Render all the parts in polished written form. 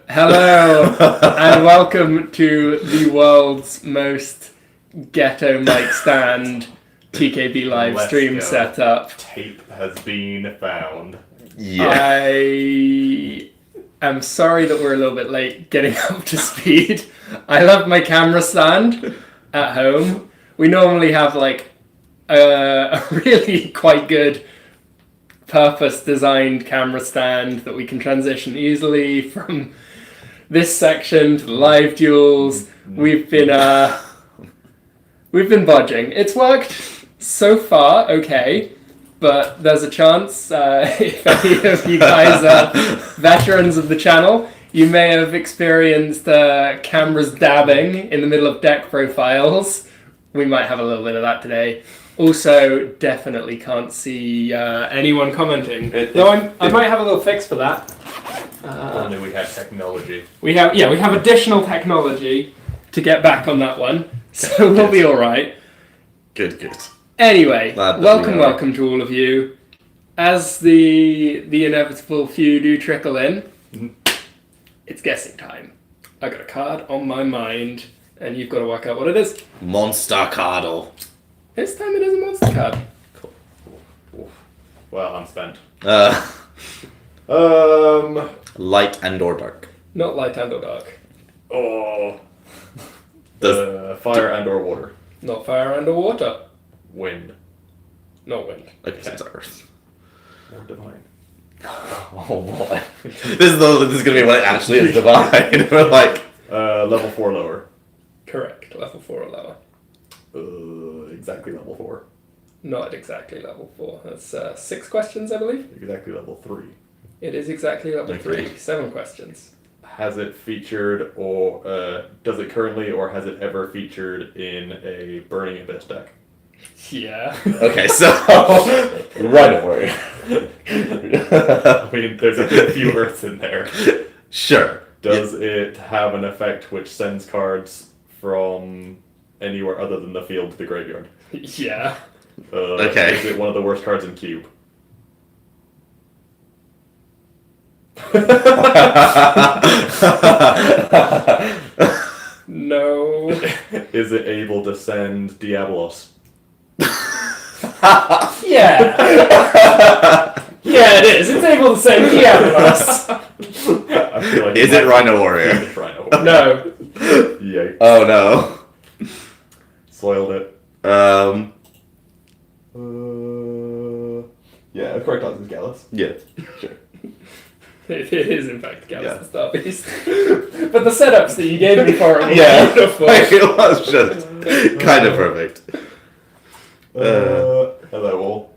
Hello, and welcome to the world's most ghetto mic stand TKB live Let's stream go. setup. Tape has been found. Yeah. I am sorry that we're a little bit late getting up to speed. I left my camera stand at home. We normally have like a really quite good purpose-designed camera stand that we can transition easily from this section to the live duels. We've been budging. It's worked so far, okay, but there's a chance if any of you guys are veterans of the channel, you may have experienced cameras dabbing in the middle of deck profiles. We might have a little bit of that today. Also, definitely can't see anyone commenting. Though I might have a little fix for that. Only we had technology. We have additional technology to get back on that one, so we'll be all right. Good. Anyway, Glad that welcome to all of you. As the inevitable few do trickle in, it's guessing time. I got a card on my mind, and you've got to work out what it is. Monster Cardle. This time it is a monster card. Cool. Well, I'm spent. Light and or dark. Not light and or dark. Oh. Fire and or water. Not fire and or water. Wind. Not wind. Okay, it's earth. Or divine. Oh boy. This is gonna be what it actually is divine. We're like Level 4 lower. Correct. Level 4 or lower. Exactly level 4. Not exactly level 4. That's 6 questions, I believe. Exactly level 3. It is exactly level Okay. 3. 7 questions. Has it featured or does it currently or has it ever featured in a Burning Abyss deck? Yeah. okay, so right away. I mean, there's a good few Earths in there. Sure. Does it have an effect which sends cards from anywhere other than the field to the graveyard? Yeah. Okay. Is it one of the worst cards in Cube? No. Is it able to send Diabolos? Yeah. Yeah, it is. It's able to say Diabolos. I feel like Is it Rhino Warrior? It's Rhino. No. Yikes. Oh no. Soiled it. Yeah, the correct answer is Gallus. Yeah. Sure. It is, in fact, Gallus the Star Beast. But the setups that you gave me for it were Yeah. beautiful. It was just kind of perfect. Hello all.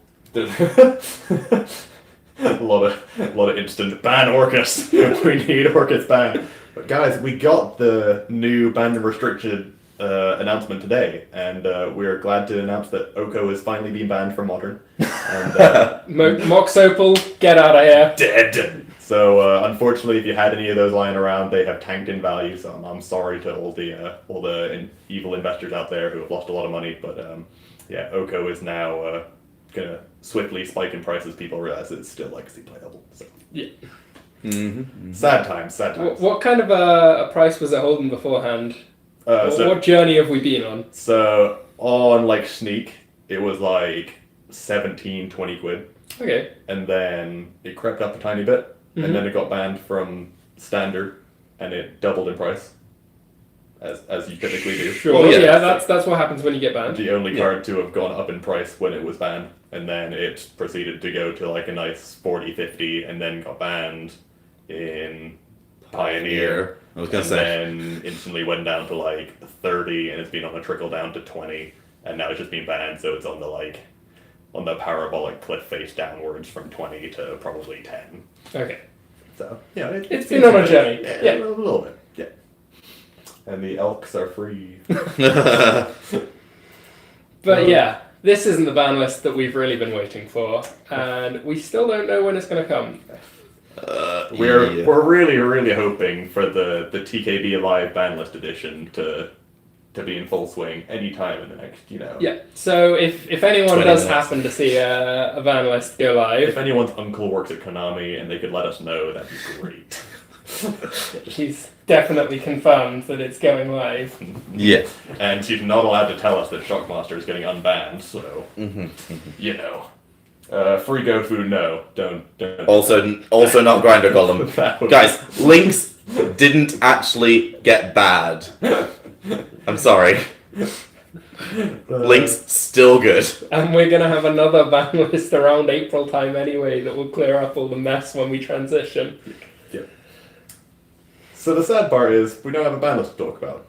a lot of instant ban Orcus. We need Orcus ban. But guys, we got the new banned and restricted announcement today, and we're glad to announce that Oko is finally being banned from Modern. And Mox Opal, get out of here. dead. So unfortunately, if you had any of those lying around, they have tanked in value. So I'm sorry to all the evil investors out there who have lost a lot of money. But yeah, Oko is now gonna swiftly spike in price as people realize it's still legacy playable. So Yeah. Mm-hmm. sad times. What kind of a price was it holding beforehand? What journey have we been on? So on like Sneak, it was like 17, 20 quid. Okay. And then it crept up a tiny bit. And then it got banned from Standard, and it doubled in price, as you typically do. Sure. Well, yeah. Yeah, that's what happens when you get banned. The only card to have gone up in price when it was banned, and then it proceeded to go to like a nice 40, 50, and then got banned in Pioneer. I was gonna and say. then instantly went down to like 30, and it's been on a trickle down to 20, and now it's just been banned, so it's on the parabolic cliff face downwards from 20 to probably 10. Okay. So, yeah, It's been on a journey. Yeah. A little bit, yeah. And the elks are free. But yeah, this isn't the ban list that we've really been waiting for, and we still don't know when it's going to come. We're really hoping for the TKB Alive ban list edition to be in full swing anytime in the next, Yeah, so if anyone 20 does minutes. happen to see a ban list go live, If anyone's uncle works at Konami and they could let us know, that'd be great. She's definitely confirmed that it's going live. Yeah. And she's not allowed to tell us that Shockmaster is getting unbanned, so, Mm-hmm. you know. Free Gofu, no. Don't. Also not Grinder Golem. That would- Guys, Lynx didn't actually get bad. I'm sorry. Lynx still good. And we're going to have another ban list around April time anyway that will clear up all the mess when we transition. Yeah. So the sad part is, we don't have a ban list to talk about.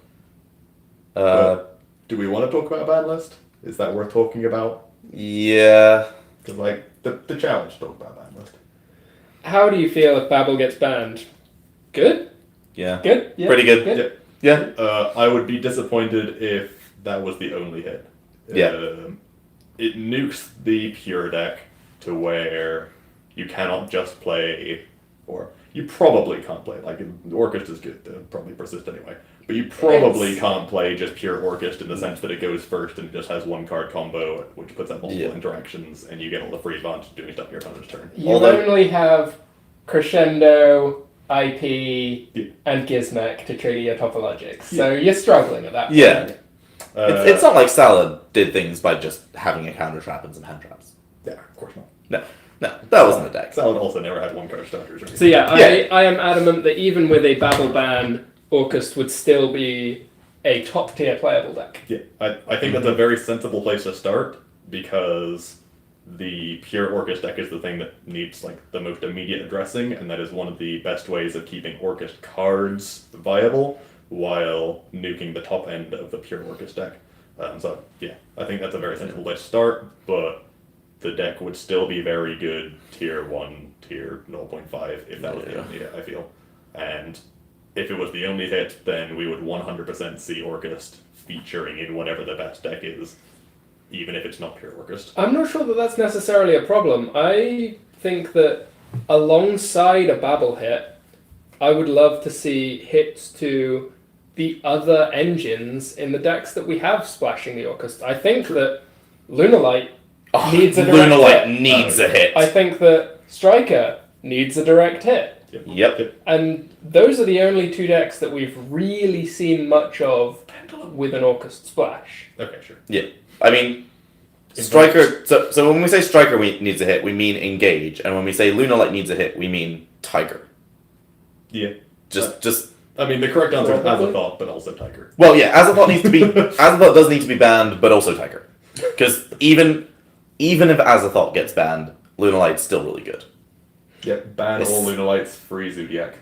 Do we want to talk about a ban list? Is that worth talking about? Yeah. Because, like, the challenge to talk about a ban list. How do you feel if Babel gets banned? Good? Yeah. Good? Yeah, Pretty good. Yeah. I would be disappointed if that was the only hit. Yeah. It nukes the pure deck to where you cannot just play, or you probably can't play, like, Orchest is good, they'll probably persist anyway, but you probably can't play just pure Orchest in the sense that it goes first and it just has one card combo, which puts out multiple interactions, and you get all the free advantage doing stuff on your opponent's turn. You only have Crescendo, IP, and Gizmek to trigger your topologics, so you're struggling at that point. Yeah. It's not like Salad did things by just having a counter trap and some hand traps. Yeah, of course not. No, that wasn't the deck. Salad also never had one card starters. Or So yeah, I am adamant that even with a Babel ban, Orcust would still be a top tier playable deck. Yeah, I think that's a very sensible place to start, because the pure Orchest deck is the thing that needs like the most immediate addressing, and that is one of the best ways of keeping Orchest cards viable while nuking the top end of the pure Orchest deck. So yeah, I think that's a very sensible place to start, but the deck would still be very good tier 1, tier 0.5 if that was the only hit, I feel. And if it was the only hit, then we would 100% see Orchest featuring in whatever the best deck is, even if it's not pure Orchest. I'm not sure that that's necessarily a problem. I think that alongside a Babel hit, I would love to see hits to the other engines in the decks that we have splashing the Orchest. I think that Lunalight needs a direct Lunalight hit. needs a hit. I think that Striker needs a direct hit. Yep. And those are the only two decks that we've really seen much of with an Orchest splash. Okay, sure. Yeah. I mean, Striker. So when we say Striker needs a hit, we mean Engage, and when we say Lunalight needs a hit, we mean Tiger. Yeah. Just. I mean, the correct answer is Azathoth, but also Tiger. Well, yeah, Azathoth needs to be. Azathoth does need to be banned, but also Tiger, because even if Azathoth gets banned, Lunalight's still really good. Yep, ban all Lunalights, free Zodiac.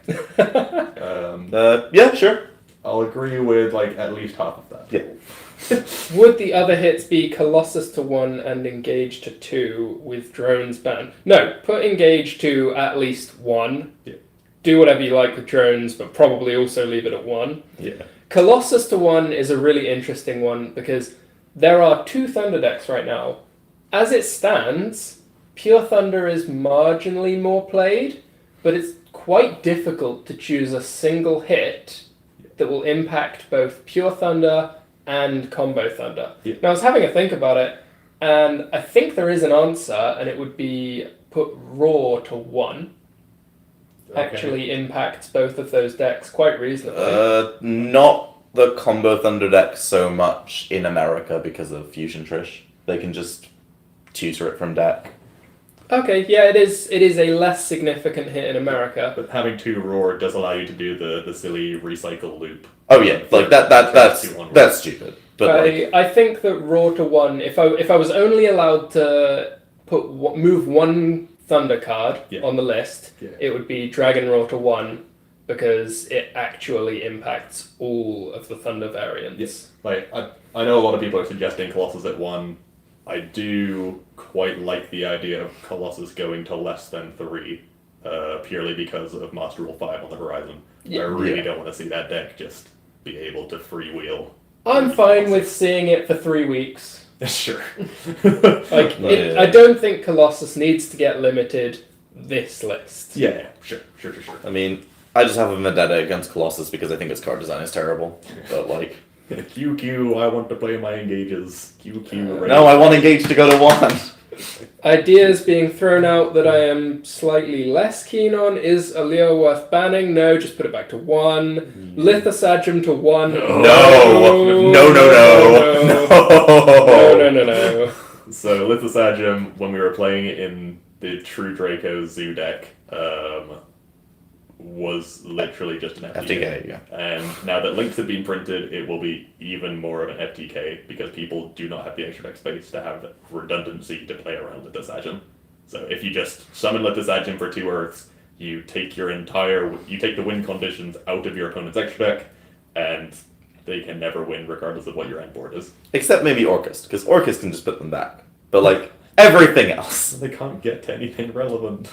Yeah, sure. I'll agree with like at least half of that. Yeah. Would the other hits be Colossus to 1 and Engage to 2 with drones banned? No, put Engage to at least 1. Yeah. Do whatever you like with drones, but probably also leave it at 1. Yeah. Colossus to 1 is a really interesting one because there are 2 Thunder decks right now. As it stands, Pure Thunder is marginally more played, but it's quite difficult to choose a single hit that will impact both Pure Thunder and Combo Thunder. Yeah. Now, I was having a think about it, and I think there is an answer, and it would be put Raw to 1. Okay. Actually impacts both of those decks quite reasonably. Not the Combo Thunder deck so much in America because of Fusion Trish. They can just tutor it from deck. Okay, yeah, it is a less significant hit in America. But having 2 Roar does allow you to do the silly recycle loop. Oh yeah, like that's stupid. But I think that Raw to 1, if I was only allowed to move one Thunder card on the list, it would be Dragon Raw to 1, because it actually impacts all of the Thunder variants. Yes. Like I know a lot of people are suggesting Colossus at 1. I do quite like the idea of Colossus going to less than 3, purely because of Master Rule 5 on the horizon. Yeah. I really don't want to see that deck just be able to freewheel. I'm fine with seeing it for 3 weeks. Sure. I don't think Colossus needs to get limited this list. Yeah, sure. I mean, I just have a vendetta against Colossus because I think its card design is terrible. But like, QQ, I want to play my engages. QQ. no, I want Engage to go to 1. Ideas being thrown out that I am slightly less keen on. Is Allure worth banning? No, just put it back to 1. Lithosagem to 1. No. So Lithosagem, when we were playing it in the True Draco Zoo deck, was literally just an FTK. FTK, yeah. And now that links have been printed, it will be even more of an FTK because people do not have the extra deck space to have redundancy to play around Lithosagem. So if you just summon Lithosagem for 2 Earths, you take the win conditions out of your opponent's extra deck, and they can never win regardless of what your end board is. Except maybe Orcust, because Orcust can just put them back. But like everything else, They can't get to anything relevant.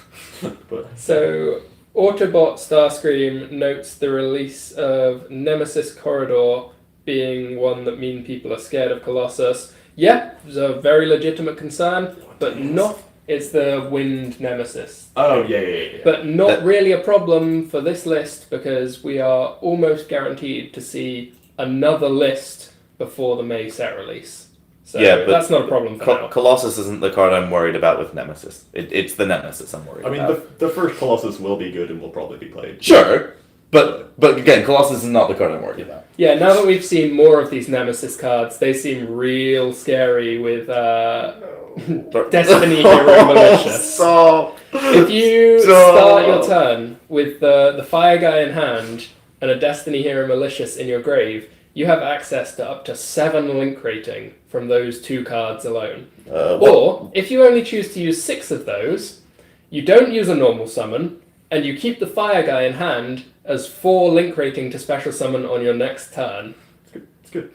But So, Autobot Starscream notes the release of Nemesis Corridor being one that mean people are scared of Colossus. Yeah, it's a very legitimate concern, but not. It's the Wind Nemesis. oh yeah. But not really a problem for this list because we are almost guaranteed to see another list before the May set release. So Yeah, but that's not a problem for now. Colossus isn't the card I'm worried about with Nemesis. It's the Nemesis I'm worried I mean, about. the first Colossus will be good and will probably be played. Sure, but again, Colossus is not the card I'm worried about. Yeah, now that we've seen more of these Nemesis cards, they seem real scary with Destiny Hero Militia. Stop. If you start your turn with the Fire Guy in hand and a Destiny Hero Malicious in your grave, you have access to up to 7 link rating from those 2 cards alone. Or, if you only choose to use 6 of those, you don't use a normal summon, and you keep the Fire Guy in hand as 4 link rating to special summon on your next turn. It's good.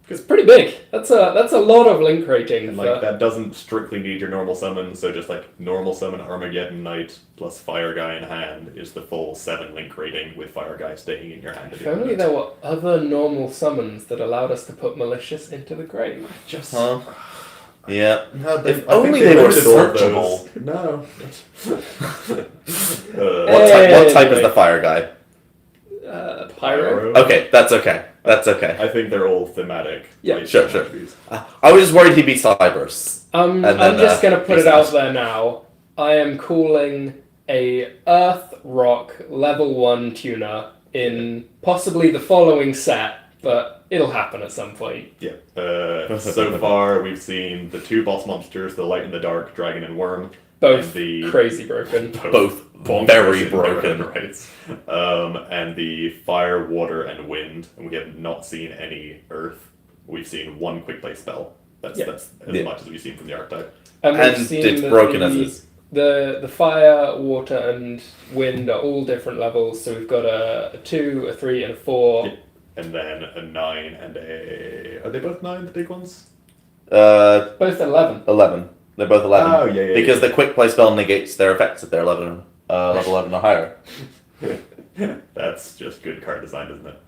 It's pretty big. That's a lot of link rating. And like that doesn't strictly need your normal summon, so just like normal summon Armageddon Knight plus Fire Guy in hand is the full 7 link rating with Fire Guy staying in your hand. If only there were other normal summons that allowed us to put Malicious into the grave. Just Yeah. no, If only they were limited all of searchable. those. No. What type is the Fire Guy? Pyro. Okay, that's okay. That's okay. I think they're all thematic. Yeah, like, sure. attributes. I was just worried he'd be Cyberse. I'm then, just going to put it out Beast there now. I am calling a Earth Rock level 1 tuner in possibly the following set, but it'll happen at some point. Yeah. So far, we've seen the 2 boss monsters, the Light and the Dark, Dragon and Worm. Both and crazy broken. Both bonkers very in their broken. own rights. And the Fire, Water, and Wind. And we have not seen any Earth. We've seen 1 quick play spell. That's as much as we've seen from the archetype. And we've And seen it's that broken as is. The fire, water, and wind are all different levels. So we've got a 2, a 3, and a 4. Yeah. And then a 9 and a... Are they both 9, the big ones? Both 11. 11. They're both 11. Oh, yeah. Because the quick play spell negates their effects if they're 11, level 11 or higher. That's just good card design, isn't it?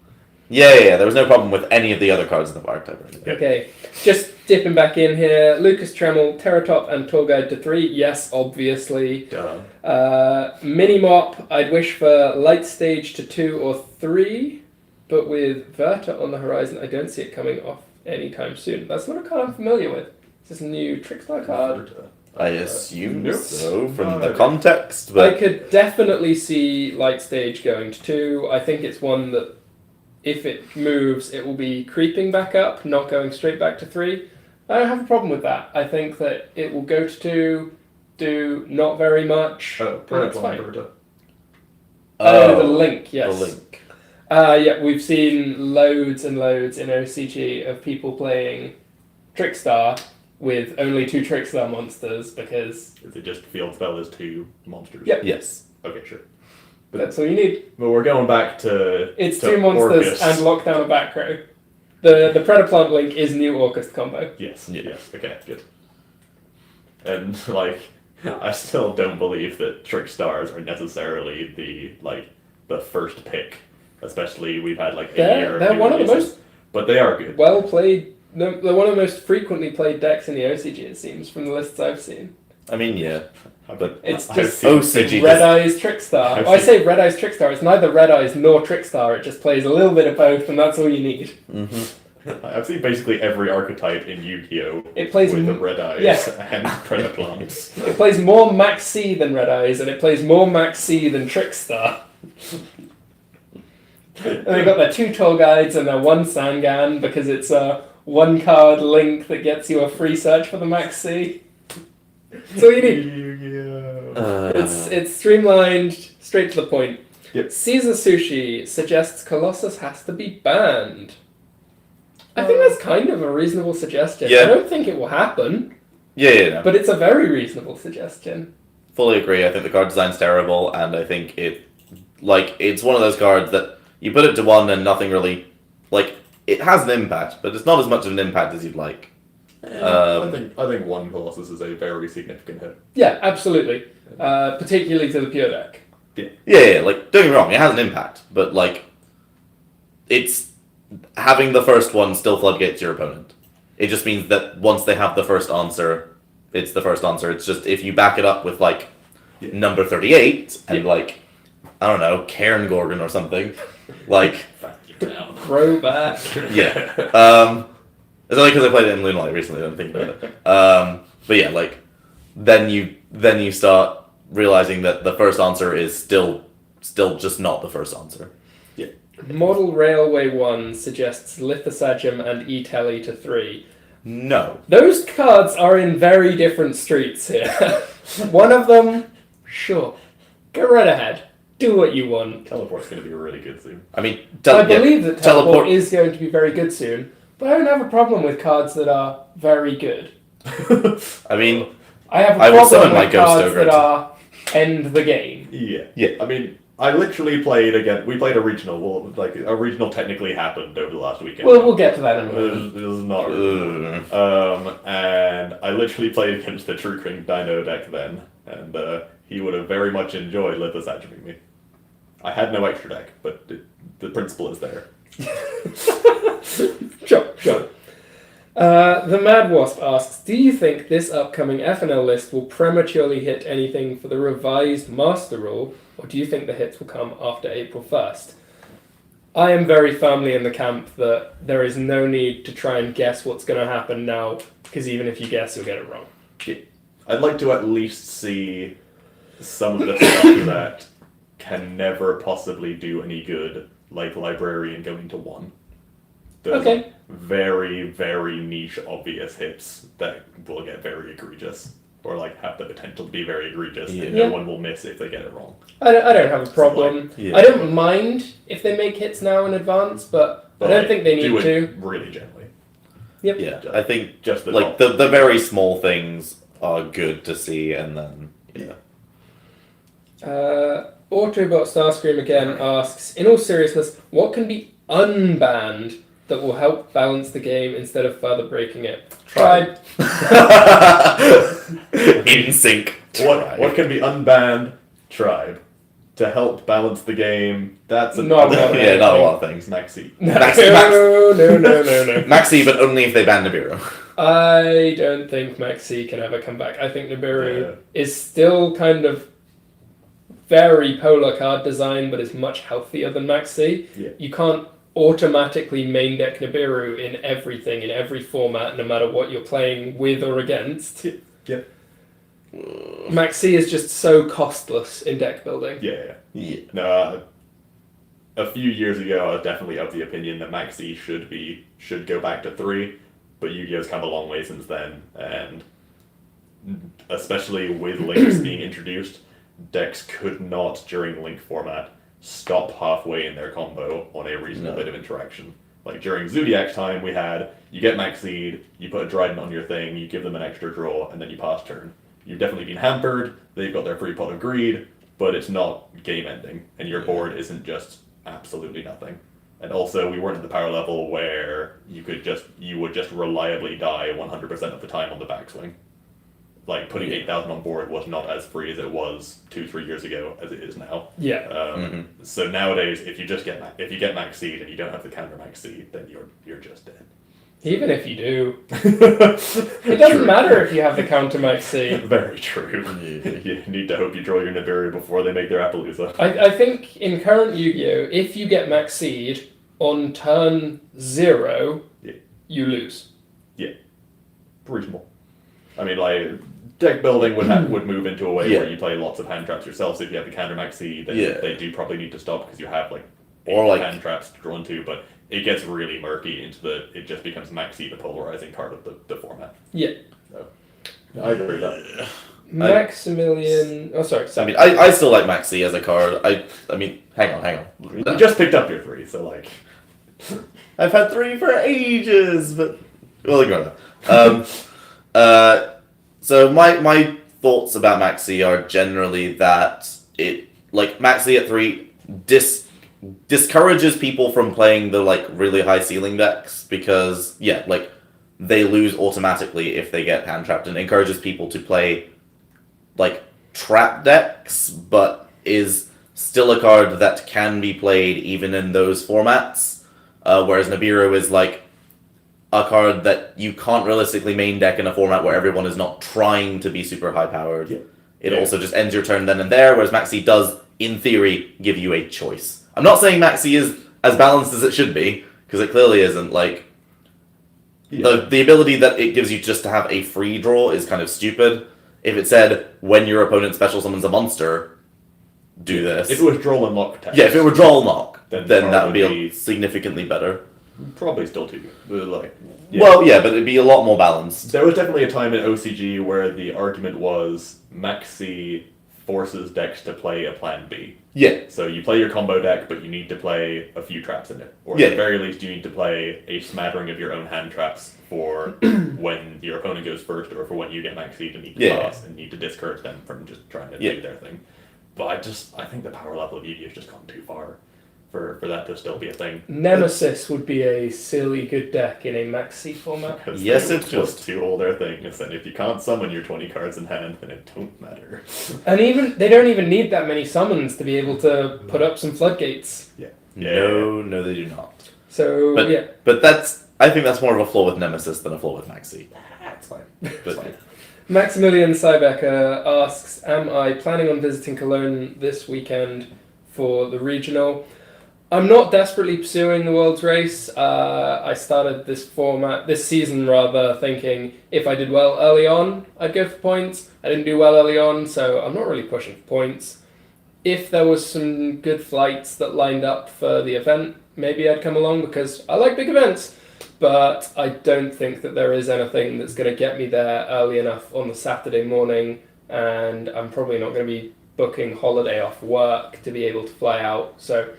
Yeah. There was no problem with any of the other cards in the archetype or anything. Okay, just dipping back in here. Lucas Tremel, Terratop, and Tour Guide to 3. Yes, obviously. Duh. Mini Mop, I'd wish for Light Stage to 2 or 3, but with Verta on the horizon, I don't see it coming off anytime soon. That's not a card I'm familiar with. Is this a new Trickstar card? I assume Nope. so from No, the I context, I but could definitely see Light Stage going to 2. I think it's one that, if it moves, it will be creeping back up, not going straight back to 3. I don't have a problem with that. I think that it will go to 2, do not very much. Oh, but that's fine. Verta. The Link, yes. the link. Yeah, we've seen loads and loads in OCG of people playing Trickstar with only 2 Trickstar monsters because Is it just field spell as 2 monsters? Yep. Yes. Okay, sure. that's all you need. But we're going back to... It's to 2 monsters Orcus. and lock down a back row. The Predaplant Link is new Orcust combo. Yes, Yeah. yes, okay, good. And, like, I still don't believe that Trickstars are necessarily the first pick. Especially, we've had, like, a year They're new one of the releases. most But they are good. well played. They're one of the most frequently played decks in the OCG, it seems, from the lists I've seen. I mean, yeah. But It's I've just seen- OCG Red Eyes Trickstar. I've I seen- say Red Eyes Trickstar. It's neither Red Eyes nor Trickstar. It just plays a little bit of both, and that's all you need. I've seen basically every archetype in Yu-Gi-Oh! It plays with the m- red eyes yeah. and Predaclons. It plays more Max C than Red Eyes, and it plays more Max C than Trickstar. And they got their 2 Tour Guides and their 1 Sangan because it's a 1-card link that gets you a free search for the Max C. That's all you need. Yu-Gi-Oh! It's streamlined, straight to the point. Yep. Caesar Sushi suggests Colossus has to be banned. I think that's kind of a reasonable suggestion. Yeah. I don't think it will happen, Yeah. but it's a very reasonable suggestion. Fully agree. I think the card design's terrible, and I think it's one of those cards that you put it to 1 and nothing really, it has an impact, but it's not as much of an impact as you'd like. I think 1 Colossus is a very significant hit. Yeah, absolutely. Particularly to the pure deck. Yeah, don't get me wrong, it has an impact, but it's having the first one still floodgates your opponent. It just means that once they have the first answer, it's the first answer. It's just if you back it up with number 38 and I don't know, Cairn Gorgon or something, Throwback. yeah. It's only because I played it in Moonlight recently that I'm thinking about it. But yeah, then you start realizing that the first answer is still just not the first answer. Yeah. Model Railway 1 suggests Lithosagem and E-Telly to 3. No. Those cards are in very different streets here. One of them, sure. Go right ahead. Do what you want. Teleport's going to be really good soon. I mean, I believe that Teleport is going to be very good soon, but I don't have a problem with cards that are very good. I mean, I have a I would summon problem my with Ghost cards Ogre that are end the game. Yeah. I mean, I literally played again. We played a regional. Well, a regional technically happened over the last weekend. Well, we'll get to that in a moment. It was not. And I literally played against the True King Dino deck then, and he would have very much enjoyed Lithosaging me. I had no extra deck, but the principle is there. Sure. The Mad Wasp asks, do you think this upcoming FNL list will prematurely hit anything for the revised Master Rule, or do you think the hits will come after April 1st? I am very firmly in the camp that there is no need to try and guess what's going to happen now, because even if you guess, you'll get it wrong. I'd like to at least see some of the stuff that can never possibly do any good, like Librarian going to 1. Those very, very niche, obvious hits that will get very egregious, or have the potential to be very egregious, and no one will miss if they get it wrong. I don't have a problem. Yeah. I don't mind if they make hits now in advance, but I don't think they need do it to. really gently. Yep. Yeah, I think Just the very small things are good to see, and then Autobot Starscream again asks, in all seriousness, what can be unbanned that will help balance the game instead of further breaking it? Tribe. in sync. What can be unbanned? Tribe. To help balance the game, that's Not a lot of Yeah, not a lot of things. Maxi. No, Max- no. Maxi, but only if they ban Nibiru. I don't think Maxi can ever come back. I think Nibiru is still kind of very polar card design, but is much healthier than Maxi. Yeah. You can't automatically main deck Nibiru in everything, in every format, no matter what you're playing with or against. Yeah. Maxi is just so costless in deck building. Yeah. No, a few years ago, I was definitely of the opinion that Maxi should go back to 3, but Yu-Gi-Oh's come a long way since then, and especially with links being introduced, decks could not, during link format, stop halfway in their combo on a reasonable bit of interaction. During Zodiac's time, we had, you get Maxied, you put a Dryden on your thing, you give them an extra draw, and then you pass turn. You've definitely been hampered, they've got their free pot of greed, but it's not game ending, and your board isn't just absolutely nothing. And also, we weren't at the power level where you would just reliably die 100% of the time on the backswing. Putting 8,000 on board was not as free as it was 2-3 years ago as it is now. Yeah. So nowadays, if you get max seed and you don't have the counter max seed, then you're just dead. Even if you do, it doesn't matter if you have the counter Maxi. Very true. You need to hope you draw your Nibiru before they make their Appaloosa. I think in current Yu-Gi-Oh, if you get Maxied, on turn 0, Yeah. you lose. Reasonable. I mean, like, deck building would move into a way Yeah. where you play lots of hand traps yourself. So if you have the counter Maxi, then Yeah. they do probably need to stop because you have like Or, 8 like- hand traps to draw into. But it gets really murky into it just becomes Maxi the polarizing card of the format. Yeah. So I agree with that. Maximilian. Oh, sorry. I mean, I still like Maxi as a card. I mean, hang on. You just picked up your 3, so like. I've had 3 for ages, but we'll ignore that. So my thoughts about Maxi are generally that it like Maxi at 3 discourages people from playing the like really high ceiling decks because like they lose automatically if they get hand trapped, and encourages people to play like trap decks, but is still a card that can be played even in those formats. Whereas Nibiru is like a card that you can't realistically main deck in a format where everyone is not trying to be super high powered. Yeah. It also just ends your turn then and there, whereas Maxi does, in theory, give you a choice. I'm not saying Maxi is as balanced as it should be, because it clearly isn't. Like, the ability that it gives you just to have a free draw is kind of stupid. If it said, when your opponent special summons a monster, do this. If it was draw and lock text. Yeah, if it were draw knock, then Then that would be probably- significantly better. Probably still too. But like, Well, yeah, but it'd be a lot more balanced. There was definitely a time in OCG where the argument was Maxi forces decks to play a plan B. Yeah. So you play your combo deck, but you need to play a few traps in it. Or Yeah. at the very least, you need to play a smattering of your own hand traps for when your opponent goes first, or for when you get Maxi to need to Yeah. pass and need to discourage them from just trying to Yeah. do their thing. But I think the power level of Yu-Gi-Oh has just gone too far for that to still be a thing. Nemesis would be a silly good deck in a Maxi format. Because Yes, they it would just do all their things, and if you can't summon your 20 cards in hand, then it don't matter. And even they don't even need that many summons to be able to put up some floodgates. No, they do not. So But yeah, but I think that's more of a flaw with Nemesis than a flaw with Maxi. That's fine. But Maximilian Cybecker asks, "Am I planning on visiting Cologne this weekend for the regional?" I'm not desperately pursuing the World's Race. I started this season rather, thinking if I did well early on, I'd go for points. I didn't do well early on, so I'm not really pushing for points. If there was some good flights that lined up for the event, maybe I'd come along because I like big events. But I don't think that there is anything that's going to get me there early enough on the Saturday morning, and I'm probably not going to be booking holiday off work to be able to fly out. So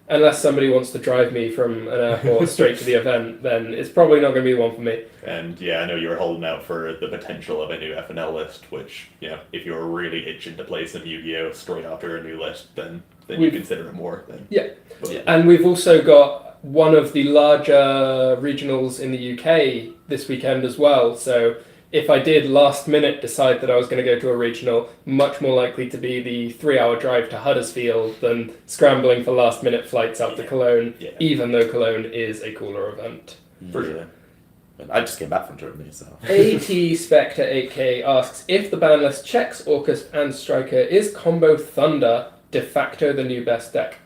unless somebody wants to drive me from an airport straight to the event, then it's probably not going to be the one for me. And yeah, I know you were holding out for the potential of a new FNL list, which, if you were really itching to play some Yu-Gi-Oh straight after a new list, then you consider it more. Then. Yeah. But, And we've also got one of the larger regionals in the UK this weekend as well. So if I did last minute decide that I was going to go to a regional, much more likely to be the 3-hour drive to Huddersfield than scrambling for last minute flights out to Cologne, even though Cologne is a cooler event. For sure. But I just came back from Germany, so. AT Spectre 8K asks, if the ban list checks Orcust and Striker, is Combo Thunder de facto the new best deck?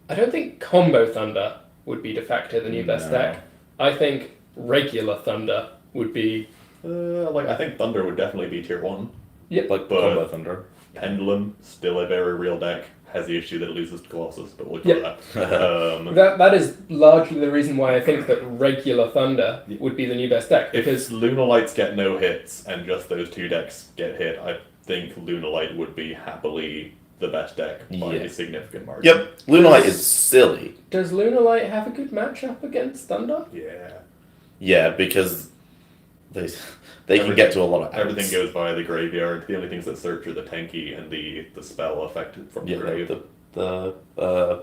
I don't think Combo Thunder would be de facto the new best deck. I think regular Thunder would be... I think Thunder would definitely be tier 1. Yep. Like But- Combo Thunder. Pendulum, still a very real deck, has the issue that it loses to Colossus, but we'll ignore that. That is largely the reason why I think that regular Thunder would be the new best deck. Because If Lunalights get no hits and just those 2 decks get hit, I think Lunalight would be happily the best deck by a significant margin. Yep, Lunalight is silly. does Lunalight have a good matchup against Thunder? Yeah. Yeah, because they can get to a lot of outs. Everything goes by the graveyard. The only things that search are the tanky and the spell affected from the grave. the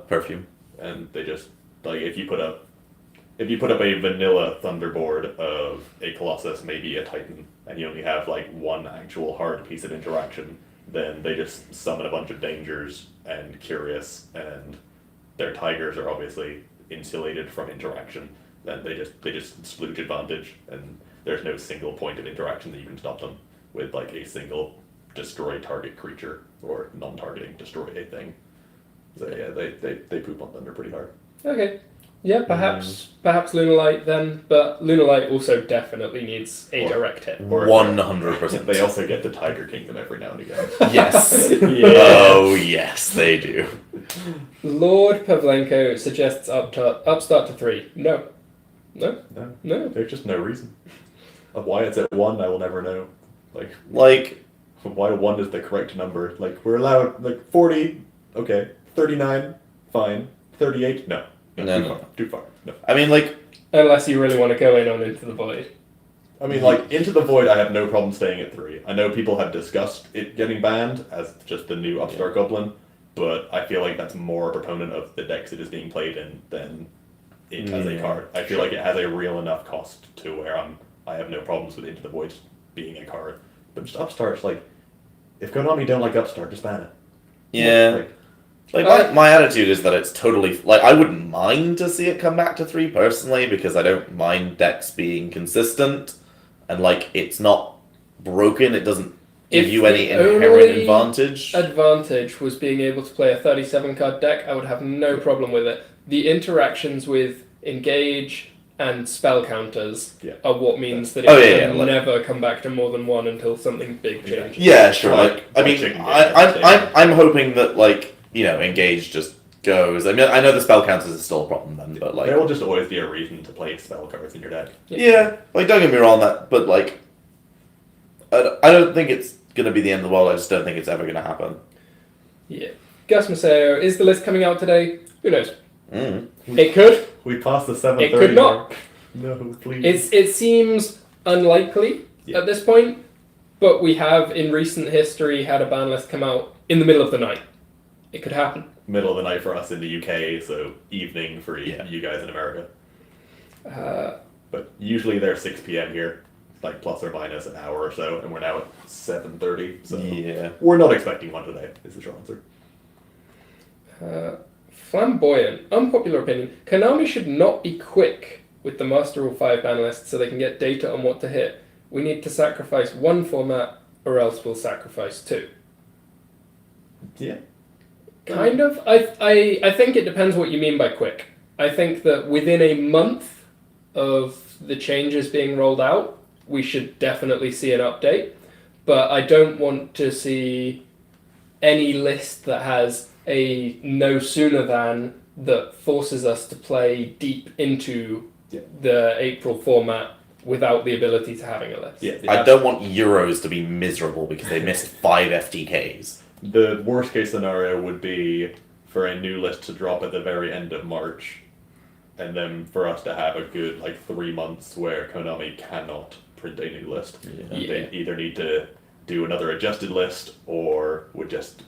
perfume. And they just if you put up a vanilla Thunderboard of a Colossus, maybe a Titan, and you only have one actual hard piece of interaction, then they just summon a bunch of dangers and Curious, and their Tigers are obviously insulated from interaction. Then they just splooge advantage, and there's no single point of interaction that you can stop them with a single destroy target creature or non-targeting destroy a thing. So yeah, they poop on Thunder pretty hard. Okay. Yeah, perhaps Lunalight then, but Lunalight also definitely needs a direct hit. 100%. They also get the Tiger Kingdom every now and again. Yes. Yeah. Oh, yes, they do. Lord Pavlenko suggests upstart to 3. No. There's just no reason. Why it's at 1, I will never know. Like, why 1 is the correct number. We're allowed, 40, okay. 39, fine. 38, no. No. Too far. No. I mean, Unless you really want to go in on Into the Void. I mean, Into the Void, I have no problem staying at 3. I know people have discussed it getting banned as just the new Upstart Goblin, but I feel like that's more a proponent of the decks it is being played in than it as a card. I feel like it has a real enough cost to where I have no problems with Into the Void being a card. But just Upstart's if Konami don't like Upstart, just ban it. yeah. My attitude is that it's totally... I wouldn't mind to see it come back to 3, personally, because I don't mind decks being consistent, and, it's not broken, it doesn't give you any inherent advantage. Advantage was being able to play a 37-card deck, I would have no problem with it. The interactions with Engage and spell counters are what means that it can never come back to more than 1 until something big changes. Yeah, sure. I'm hoping that, Engage just goes. I mean, I know the spell counters is still a problem then, but there will just always be a reason to play spell cards in your deck. Yeah, don't get me wrong, but I don't think it's gonna be the end of the world. I just don't think it's ever gonna happen. Yeah. Gus Maceo, is the list coming out today? Who knows? Mm. It could. We passed the 7:30. It could not. No, please. It seems unlikely at this point, but we have in recent history had a ban list come out in the middle of the night. It could happen. Middle of the night for us in the UK, so evening for you guys in America. But usually they're 6 p.m. here, plus or minus an hour or so, and we're now at 7:30. So we're not expecting one today. Is the short answer. Flamboyant, unpopular opinion. Konami should not be quick with the Master Rule 5 ban list so they can get data on what to hit. We need to sacrifice one format, or else we'll sacrifice 2. Yeah. Kind of. I think it depends what you mean by quick. I think that within a month of the changes being rolled out, we should definitely see an update. But I don't want to see any list that has a no sooner than that forces us to play deep into the April format without the ability to having a list. Yeah. I don't want Euros to be miserable because they missed 5 FTKs. The worst case scenario would be for a new list to drop at the very end of March, and then for us to have a good 3 months where Konami cannot print a new list. They either need to do another adjusted list or would just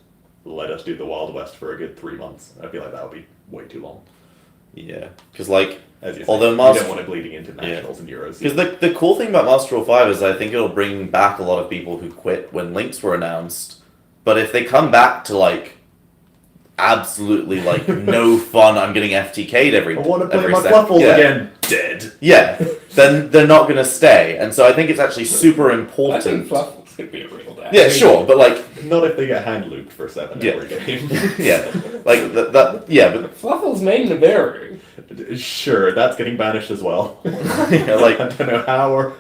let us do the Wild West for a good 3 months. I feel like that would be way too long. Yeah, because as you although say, you don't want it bleeding into nationals and Euros. Because the cool thing about Master Rule 5 is I think it'll bring back a lot of people who quit when links were announced. But if they come back to absolutely no fun, I'm getting FTK'd I want to play my Fluffles again. Dead. Yeah, then they're not going to stay. And so I think it's actually super important. I think Fluffles could be a real death. Yeah, sure, but not if they get hand looped for 7 every game. Yeah, but Fluffles main Nibiru. Sure, that's getting banished as well. Yeah, I don't know how,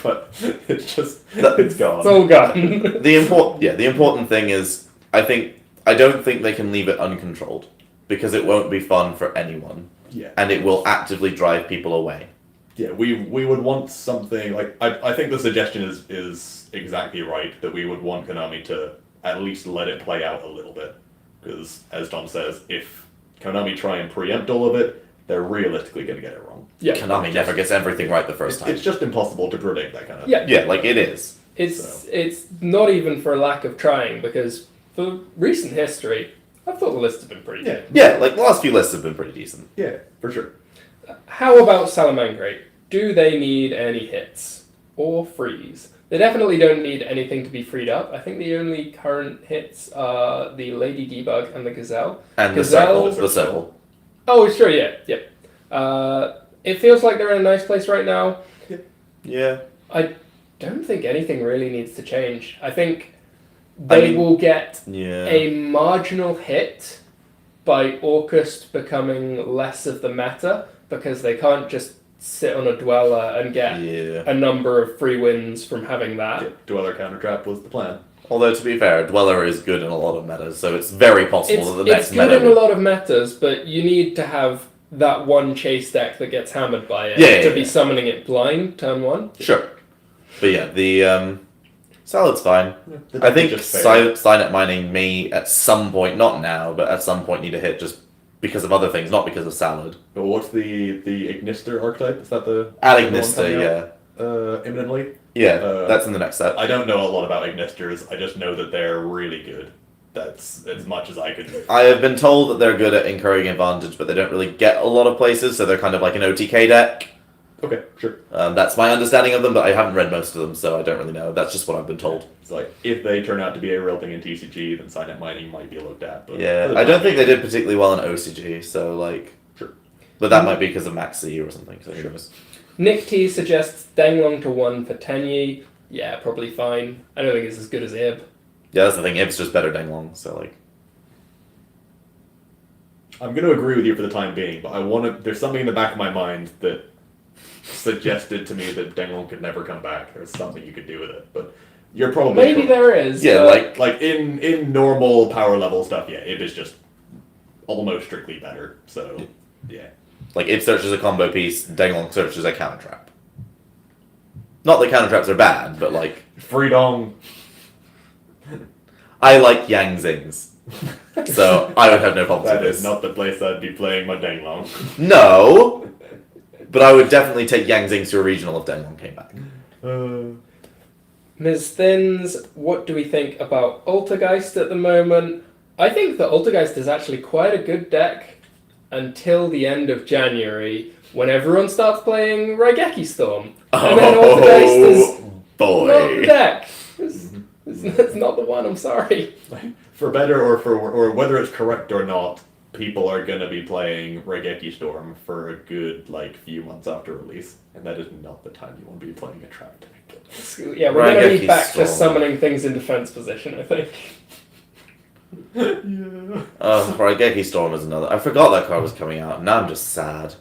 but it's just it's gone. It's all gone. The important thing is I don't think they can leave it uncontrolled because it won't be fun for anyone. Yeah, and it will actively drive people away. Yeah, we would want something I think the suggestion is exactly right, that we would want Konami to at least let it play out a little bit, because as Tom says, if Konami try and preempt all of it, they're realistically going to get it wrong. Yeah, Konami never gets everything right the first time. It's just impossible to predict that kind of thing. Yeah, it is. It's not even for lack of trying, because for recent history, I thought the lists have been pretty good. Yeah, the last few lists have been pretty decent. Yeah, for sure. How about Salamangreat? Do they need any hits? Or freeze? They definitely don't need anything to be freed up. I think the only current hits are the Lady Debug and the Gazelle. And Gazelle, the Circle. Oh, sure, yeah. It feels like they're in a nice place right now. Yeah. I don't think anything really needs to change. I think they will get a marginal hit by Orcust becoming less of the meta, because they can't just sit on a Dweller and get Yeah. a number of free wins from having that. Yeah, Dweller counter trap was the plan. Although, to be fair, Dweller is good in a lot of metas, so it's very possible that the It's next good meta in a lot of metas, but you need to have that one chase deck that gets hammered by it to be summoning it blind turn 1. Sure. But yeah, the Salad's fine. The I deck think is just fair. Signet Mining may, at some point, not now, but at some point need a hit just because of other things, not because of Salad. But what's the Ignister archetype? Is that the Ignister, one yeah. coming out, imminently? Yeah, that's in the next set. I don't know a lot about Ignisters. I just know that they're really good. That's as much as I could. I have been told that they're good at incurring advantage, but they don't really get a lot of places, so they're kind of like an OTK deck. Okay, sure. That's my understanding of them, but I haven't read most of them, so I don't really know. That's just what I've been told. It's like, if they turn out to be a real thing in TCG, then Signet Mining might be looked at. But Yeah, I don't think they did particularly well in OCG, so like... Sure. But that might be because of Max C or something, so who Sure. knows. Nick T suggests Denglong to 1 for Tenyi. Yeah, probably fine. I don't think it's as good as Ib. Yeah, that's the thing. Ib's just better Denglong, so like... I'm going to agree with you for the time being, but I want to. There's something in the back of my mind that suggested to me that Denglong could never come back. There's something you could do with it, but you're probably Maybe correct. there is. Yeah, but Like in normal power level stuff, yeah, Ib is just almost strictly better. So yeah, Like, Ib searches a combo piece, Denglong searches a counter trap. Not that counter traps are bad, but like... Freedong. I like Yang Zings. So, I would have no problems That with is this. not the place I'd be playing my Denglong. No! But I would definitely take Yang Zings to a regional if Denglong came back. Ms. Thins, what do we think about Altergeist at the moment? I think that Altergeist is actually quite a good deck until the end of January, when everyone starts playing Raigeki Storm. And then Altergeist is boy. not the deck. It's not the one, I'm sorry. For better or whether it's correct or not, people are going to be playing Raigeki Storm for a good few months after release, and that is not the time you want to be playing a trap deck. Yeah, we're going to be Raigeki back Storm. to summoning things in defense position, I think. Yeah. Raigeki Storm is another... I forgot that card was coming out, now I'm just sad.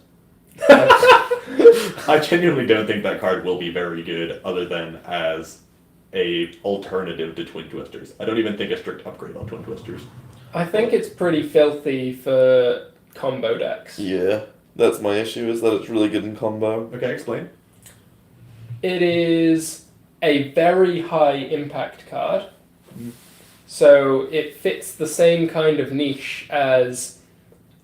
I genuinely don't think that card will be very good, other than as a alternative to Twin Twisters. I don't even think a strict upgrade on Twin Twisters. I think it's pretty filthy for combo decks. Yeah, that's my issue, is that it's really good in combo. Okay, explain. It is a very high impact card. So it fits the same kind of niche as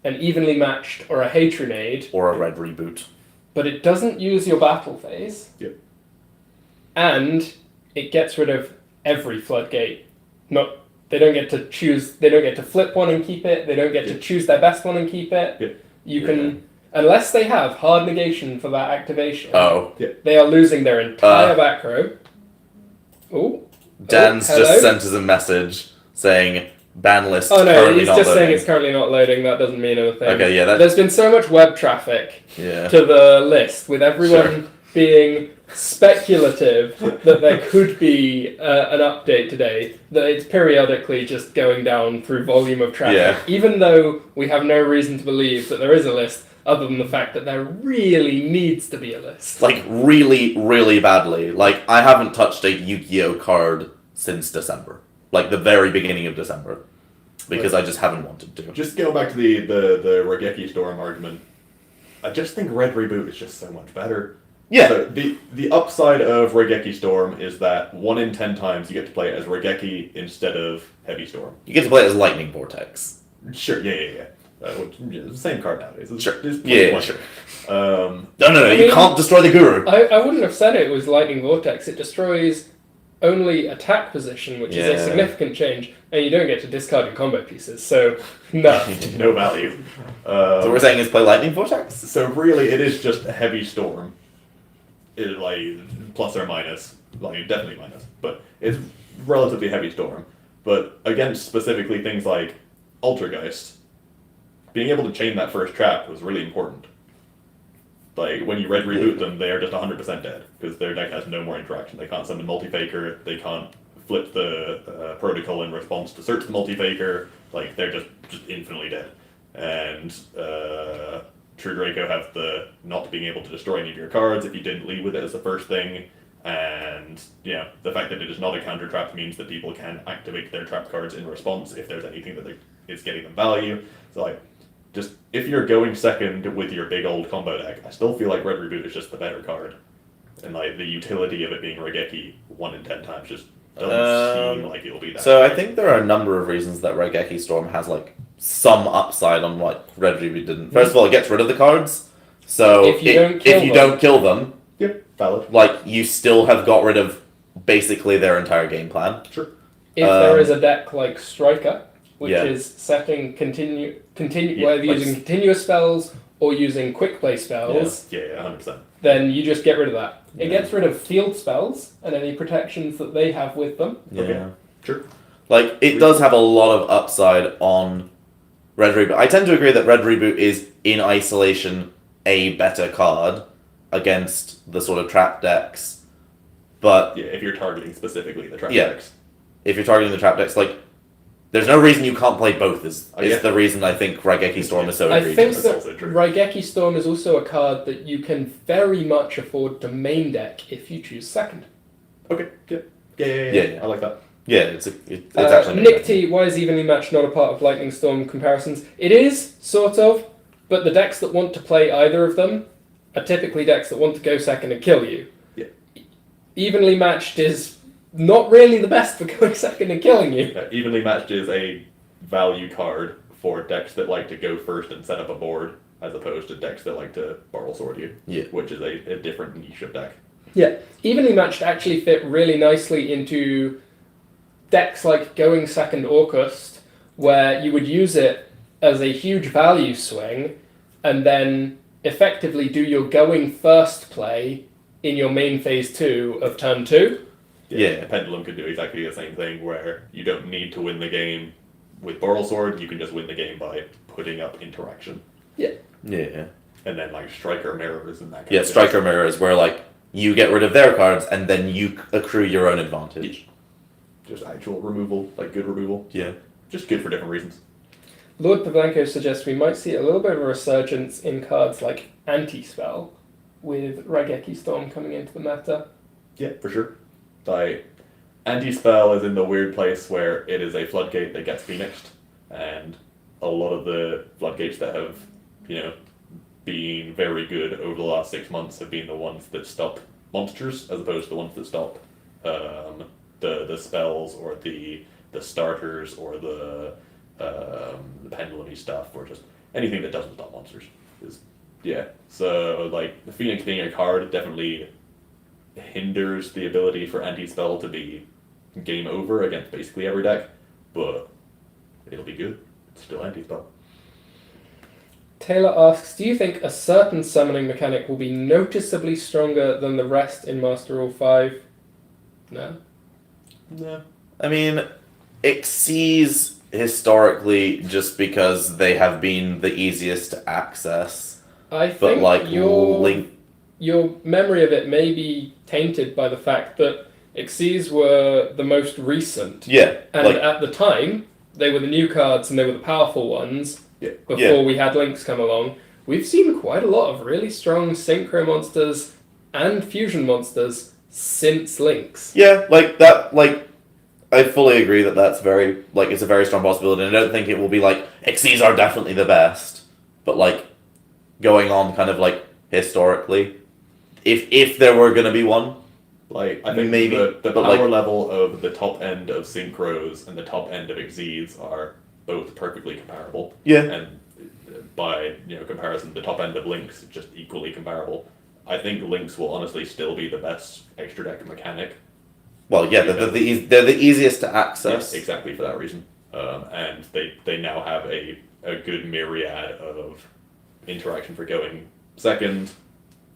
an evenly matched or a Hatronade, Or a red reboot. but it doesn't use your battle phase. Yep. And it gets rid of every floodgate. They don't get to choose, they don't get to flip one and keep it, they don't get to choose their best one and keep it. Yep. You can, unless they have hard negation for that activation, Oh. they are losing their entire back row. Oh. Dan's hello? just sent us a message saying ban list Oh no, currently he's not just saying loading. it's currently not loading. That doesn't mean anything. Okay, yeah, There's been so much web traffic yeah. to the list, with everyone being speculative that there could be an update today, that it's periodically just going down through volume of traffic, Yeah. even though we have no reason to believe that there is a list, other than the fact that there really needs to be a list. Like, really, really badly. Like, I haven't touched a Yu-Gi-Oh card since December. Like, the very beginning of December. Because I just haven't wanted to. Just go back to the Raigeki Storm argument. I just think Red Reboot is just so much better. Yeah. So the upside of Raigeki Storm is that 1 in 10 times you get to play it as Raigeki instead of Heavy Storm. You get to play it as Lightning Vortex. Sure, yeah. It's the same card nowadays. Sure. It's Yeah, plenty. sure. Um, No, I you mean- can't destroy the Guru. I wouldn't have said it was Lightning Vortex. It destroys only attack position, which is Yeah. a significant change, and you don't get to discard your combo pieces, so no. no value. So what we're saying is play Lightning Vortex? So really, it is just a Heavy Storm. It plus or minus, definitely minus, but it's relatively Heavy Storm. But against specifically things like Altergeist, being able to chain that first trap was really important. Like, when you red reboot them, they are just 100% dead, because their deck has no more interaction. They can't send a multi-faker, they can't flip the protocol in response to search the multi-faker, they're just infinitely dead. And True Draco have the not being able to destroy any of your cards if you didn't lead with it as the first thing, and the fact that it is not a counter trap means that people can activate their trap cards in response if there's anything that is getting them value. So like, just if you're going second with your big old combo deck, I still feel like Red Reboot is just the better card, and like the utility of it being Regeki 1 in 10 times just doesn't seem like it'll be that. So I think there are a number of reasons that Regeki Storm has like some upside on what Red Reboot didn't. First of all, it gets rid of the cards, so If you don't kill them, Yeah, valid. like you still have got rid of basically their entire game plan. Sure. If there is a deck like Striker, which Yeah. is setting continue Yeah, whether like using continuous spells or using quick play spells, Yeah, 100%. then you just get rid of that. It Yeah. gets rid of field spells and any protections that they have with them. Yeah. Okay. Sure. Like, it does have a lot of upside on Red Reboot. I tend to agree that Red Reboot is, in isolation, a better card against the sort of trap decks. But Yeah, if you're targeting specifically the trap Yeah. decks. if you're targeting the trap decks, like, there's no reason you can't play both, is Yeah. the reason I think Raigeki Storm is so I egregious. think That's that also true. Raigeki Storm is also a card that you can very much afford to main deck if you choose second. Okay, yeah. Yeah. Yeah. I like that. Yeah, it's actually... Nick T, why is evenly matched not a part of Lightning Storm comparisons? It is, sort of, but the decks that want to play either of them are typically decks that want to go second and kill you. Yeah. Evenly matched is not really the best for going second and killing you. Evenly matched is a value card for decks that like to go first and set up a board, as opposed to decks that like to Barrel Sword you. Yeah. Which is a different niche of deck. Yeah, evenly matched actually fit really nicely into decks like Going Second Orcust, where you would use it as a huge value swing, and then effectively do your Going First play in your main phase 2 of turn 2. Yeah. Pendulum could do exactly the same thing, where you don't need to win the game with Barrel Sword, you can just win the game by putting up interaction. Yeah. And then like Striker Mirrors and that kind Yeah, of thing. Striker Mirror is where, like, you get rid of their cards, and then you accrue your own advantage. Just actual removal, like good removal. Yeah. Just good for different reasons. Lord Pavlenko suggests we might see a little bit of a resurgence in cards like Anti-Spell, with Raigeki Storm coming into the meta. Yeah, for sure. Like, Anti-Spell is in the weird place where it is a floodgate that gets phoenixed, and a lot of the floodgates that have, been very good over the last 6 months have been the ones that stop monsters, as opposed to the ones that stop the spells or the starters or the pendulum-y stuff, or just anything that doesn't stop monsters. So like the Phoenix being a card definitely hinders the ability for anti-spell to be game over against basically every deck, but it'll be good. It's still anti-spell. Taylor asks, do you think a certain summoning mechanic will be noticeably stronger than the rest in Master Rule 5? No. No. I mean, Xyz historically, just because they have been the easiest to access, I but think like your memory of it may be tainted by the fact that Xyz were the most recent. Yeah. And at the time, they were the new cards and they were the powerful ones. Before we had Lynx come along. We've seen quite a lot of really strong Synchro monsters and Fusion monsters since Lynx. Yeah, like that, like, I fully agree that that's very, like, it's a very strong possibility, and I don't think it will be like, Xyz are definitely the best, but like, going on kind of like, historically, if there were going to be one, like, I think maybe, the power level of the top end of Synchros and the top end of Xyz are both perfectly comparable. Yeah. And by comparison, the top end of Lynx is just equally comparable. I think Lynx will honestly still be the best extra deck mechanic. Well, yeah, they're the easiest to access. Yes, exactly for that reason. And they now have a good myriad of interaction for going second,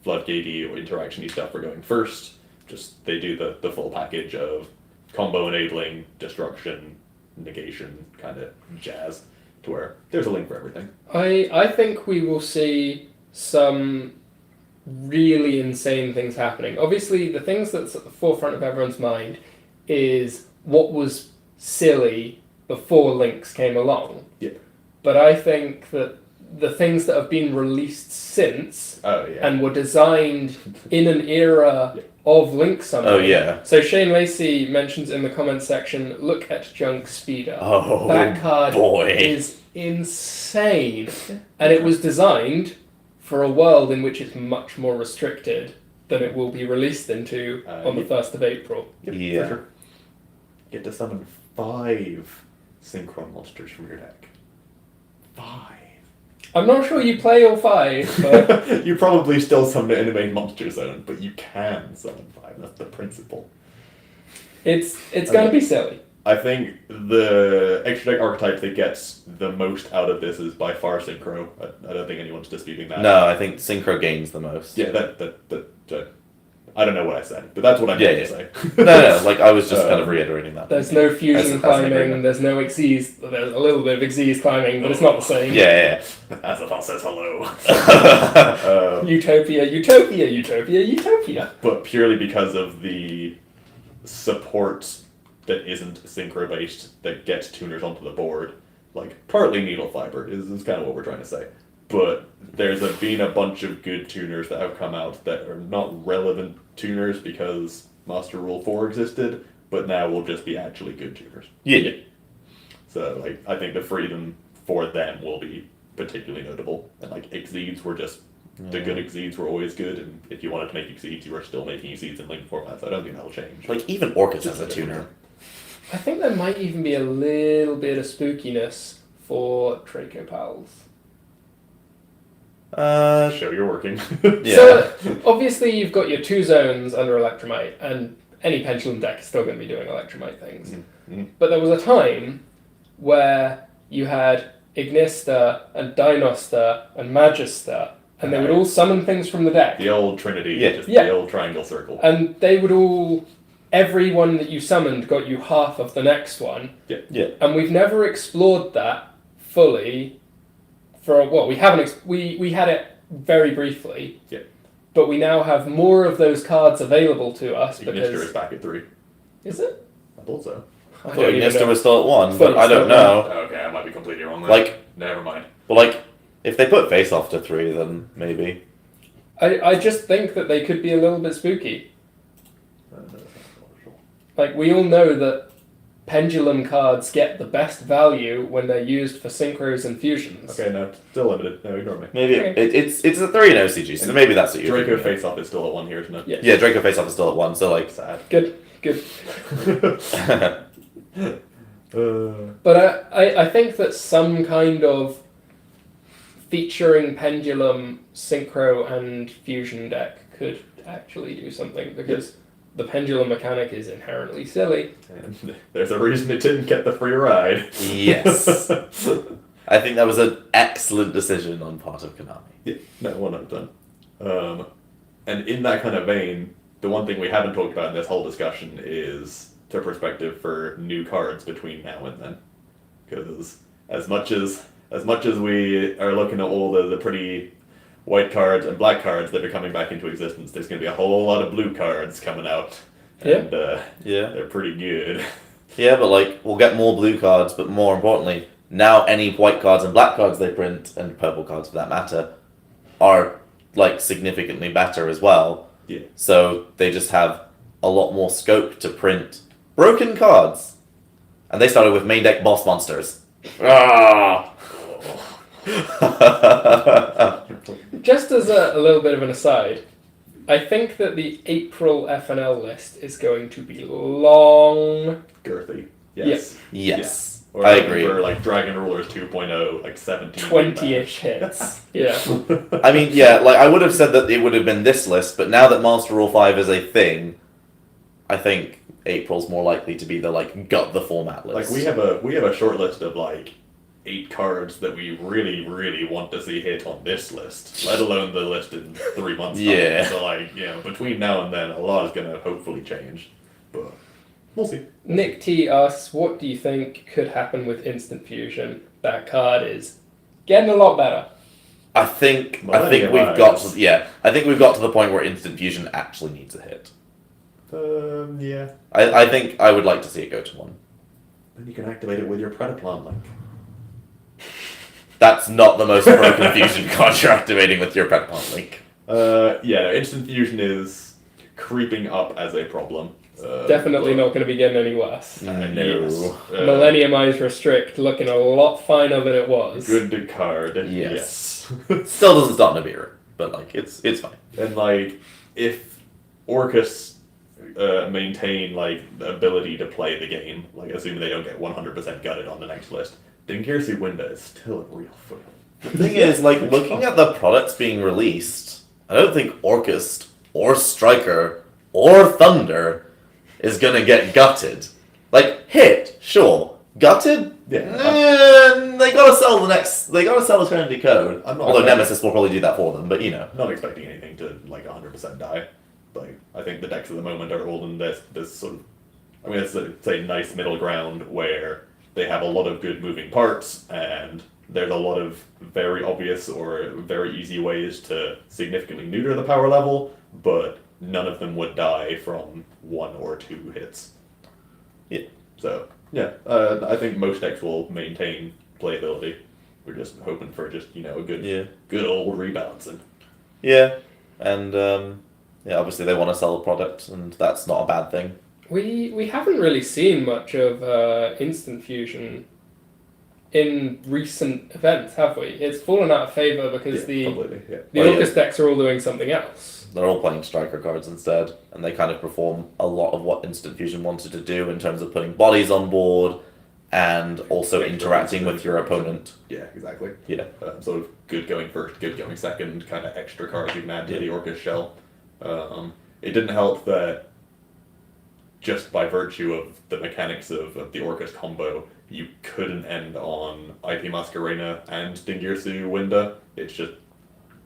floodgatey or interaction-y stuff for going first. Just they do the full package of combo enabling, destruction, negation kind of jazz, to where there's a link for everything. I think we will see some really insane things happening. Obviously, the things that's at the forefront of everyone's mind is what was silly before Lynx came along. Yeah. But I think that the things that have been released since Oh yeah. and were designed in an era Yeah. of Link summoning. Oh, yeah. So Shane Lacey mentions in the comments section, look at Junk Speeder. Oh, That card boy. is insane. And it was designed for a world in which it's much more restricted than it will be released into on the 1st of April. Yep, Yeah. for sure. Get to summon 5 synchron monsters from your deck. 5. I'm not sure you play all 5, but You probably still summon it in the main monster zone, but you can summon 5. That's the principle. it's going to be silly. I think the extra deck archetype that gets the most out of this is by far Synchro. I don't think anyone's disputing that. No, I think Synchro gains the most. Yeah, that I don't know what I said, but that's what I meant to say. No, like I was just kind of reiterating that. There's no fusion As an climbing, agreement. there's no Xyz, there's a little bit of Xyz climbing, but it's not the same. Yeah. As the says hello. Utopia, utopia, utopia, utopia. But purely because of the support that isn't synchro based that gets tuners onto the board, like partly needle fiber is kind of what we're trying to say. But there's been a bunch of good tuners that have come out that are not relevant tuners because Master Rule 4 existed, but now will just be actually good tuners. Yeah. So like I think the freedom for them will be particularly notable. And like Exceeds were just the good Exceeds were always good, and if you wanted to make Exceeds, you were still making Exceeds in Link format, so I don't think that'll change. Like even Orcus has a tuner. I think there might even be a little bit of spookiness for Draco Pals. Show you're working. Yeah. So, obviously you've got your 2 zones under Electromite, and any Pendulum deck is still going to be doing Electromite things. Mm-hmm. But there was a time where you had Ignista and Dinoster and Magister, and they would all summon things from the deck. The old Trinity, Yeah. just Yeah. the old triangle circle. And they would all... Every one that you summoned got you half of the next one. Yeah. And we've never explored that fully for we haven't we had it very briefly. Yeah. But we now have more of those cards available to us Ignister because is back at 3. is it? I thought so. I I thought don't even Ignister know. was still at 1, Thought but it I was don't still know. Okay, I might be completely wrong there. Like- never mind. But like, if they put Face Off to 3, then maybe. I just think that they could be a little bit spooky. Like we all know that pendulum cards get the best value when they're used for synchros and fusions. Okay, no, still limited. No, ignore me. Maybe Okay. it's a 3 in OCG, so maybe that's what you're Draco thinking. Face Off is still at 1 here, isn't it? Yeah. Yeah, Draco Face Off is still at 1, so like. Sad. Good. Uh, But I think that some kind of featuring pendulum, synchro, and fusion deck could actually do something because the pendulum mechanic is inherently silly. and there's a reason it didn't get the free ride. Yes. I think that was an excellent decision on part of Konami. Yeah, no, 100%. And in that kind of vein, the one thing we haven't talked about in this whole discussion is the perspective for new cards between now and then. Because as much as we are looking at all the pretty white cards and black cards that are coming back into existence, there's going to be a whole lot of blue cards coming out. And Yeah. they're pretty good. Yeah, but like, we'll get more blue cards, but more importantly, now any white cards and black cards they print, and purple cards for that matter, are like significantly better as well. Yeah. So they just have a lot more scope to print broken cards. And they started with main deck boss monsters. Ah! Just as a little bit of an aside, I think that the April FNL list is going to be long. Girthy. Yes. Yes. Or I agree. For like Dragon Rulers 2.0, like 17. 20-ish hits. Yeah. I mean, yeah, like I would have said that it would have been this list, but now that Master Rule 5 is a thing, I think April's more likely to be the like gut the format list. Like we have a short list of like 8 cards that we really, really want to see hit on this list, let alone the list in 3 months' time. Yeah. So like, between now and then, a lot is gonna hopefully change, but we'll see. Nick T asks, what do you think could happen with Instant Fusion? That card is getting a lot better. I think Millennium we've Eyes. got to, I think we've got to the point where Instant Fusion actually needs a hit. Yeah. I think I would like to see it go to 1. Then you can activate it with your Predaplan link. That's not the most broken fusion card you're activating with your Predacon Link. Yeah, no, instant fusion is creeping up as a problem. Definitely not going to be getting any worse. No. Millennium Eyes Restrict looking a lot finer than it was. Good card. Yes. Still doesn't stop Nibiru, but like it's fine. And like if Orcus maintain like the ability to play the game, like assuming they don't get 100% gutted on the next list, then Gearsy Winda is still a real foot. The thing is, like, looking at the products being released, I don't think Orcust or Striker or Thunder is gonna get gutted. Like, hit, sure. Gutted? Yeah. They gotta sell They gotta sell Eternity Code. I'm not Although expecting- Nemesis will probably do that for them, but you know. Not expecting anything to like 100% die. Like I think the decks at the moment are all in this sort of, I mean, it's a nice middle ground where they have a lot of good moving parts and there's a lot of very obvious or very easy ways to significantly neuter the power level, but none of them would die from 1 or 2 hits. Yeah. So yeah, I think most decks will maintain playability. We're just hoping for just a good old rebalancing. Yeah. And obviously they want to sell the product, and that's not a bad thing. We haven't really seen much of instant fusion in recent events, have we? It's fallen out of favor because the Orcus decks are all doing something else. They're all playing Striker cards instead, and they kind of perform a lot of what Instant Fusion wanted to do in terms of putting bodies on board and also interacting with your opponent. Yeah, exactly. Yeah. Sort of good going first, good going second, kind of extra cards you can add to the Orcus shell. It didn't help that just by virtue of the mechanics of the Orcus combo, you couldn't end on IP Masquerena and Dingirsu Winda. It's just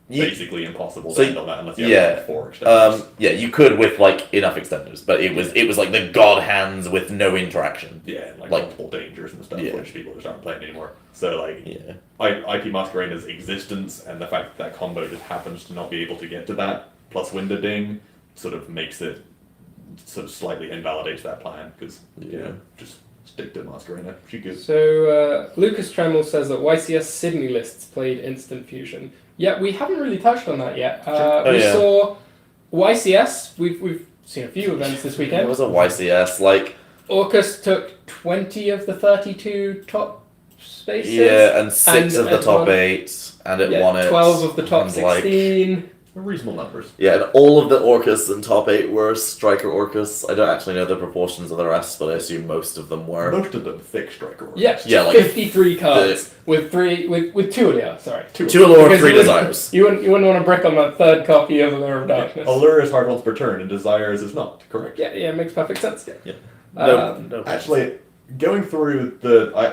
basically impossible to end on that unless you have like 4 extenders. You could with like enough extenders, but it was like the god hands with no interaction. Yeah, and like multiple dangers and stuff, which people just aren't playing anymore. So like, IP Masquerena's existence and the fact that combo just happens to not be able to get to that, plus Winda Ding, sort of makes it sort of slightly invalidates that plan because just stick to Masquerena. She good. So Lucas Tremel says that YCS Sydney lists played Instant Fusion. Yeah, we haven't really touched on that yet. We saw YCS. We've seen a few events this weekend. It was a YCS like. Orcus took 20 of the 32 top spaces. Yeah, and 6 of the top 8, and it won it. 12 of the top 16. Reasonable numbers. Yeah, and all of the Orcus in top 8 were Striker Orcus. I don't actually know the proportions of the rest, but I assume most of them were. Most of them thick Striker Orcus. Yeah, like 53 cards with 2 Allure, sorry. 2 Allure, 3 Desires. You wouldn't want to brick on that third copy of Allure of Darkness. Allure is hard once per turn, and Desires is not, correct? Yeah, it makes perfect sense. Yeah. No, actually, going through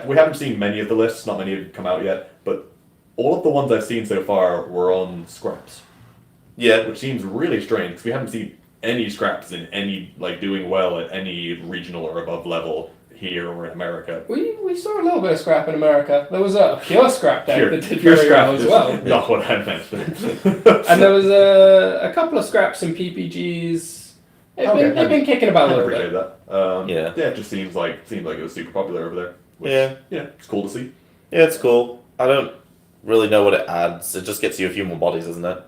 we haven't seen many of the lists, not many have come out yet, but all of the ones I've seen so far were on scraps. Yeah. Which seems really strange, because we haven't seen any scraps in any, doing well at any regional or above level here or in America. We saw a little bit of scrap in America. There was a pure scrap deck that did pure very well as well. Not what I meant. And there was a couple of scraps in PPGs. They've been kicking about a little bit. That. It just seems like it was super popular over there. Which, it's cool to see. Yeah, it's cool. I don't really know what it adds. It just gets you a few more bodies, isn't it?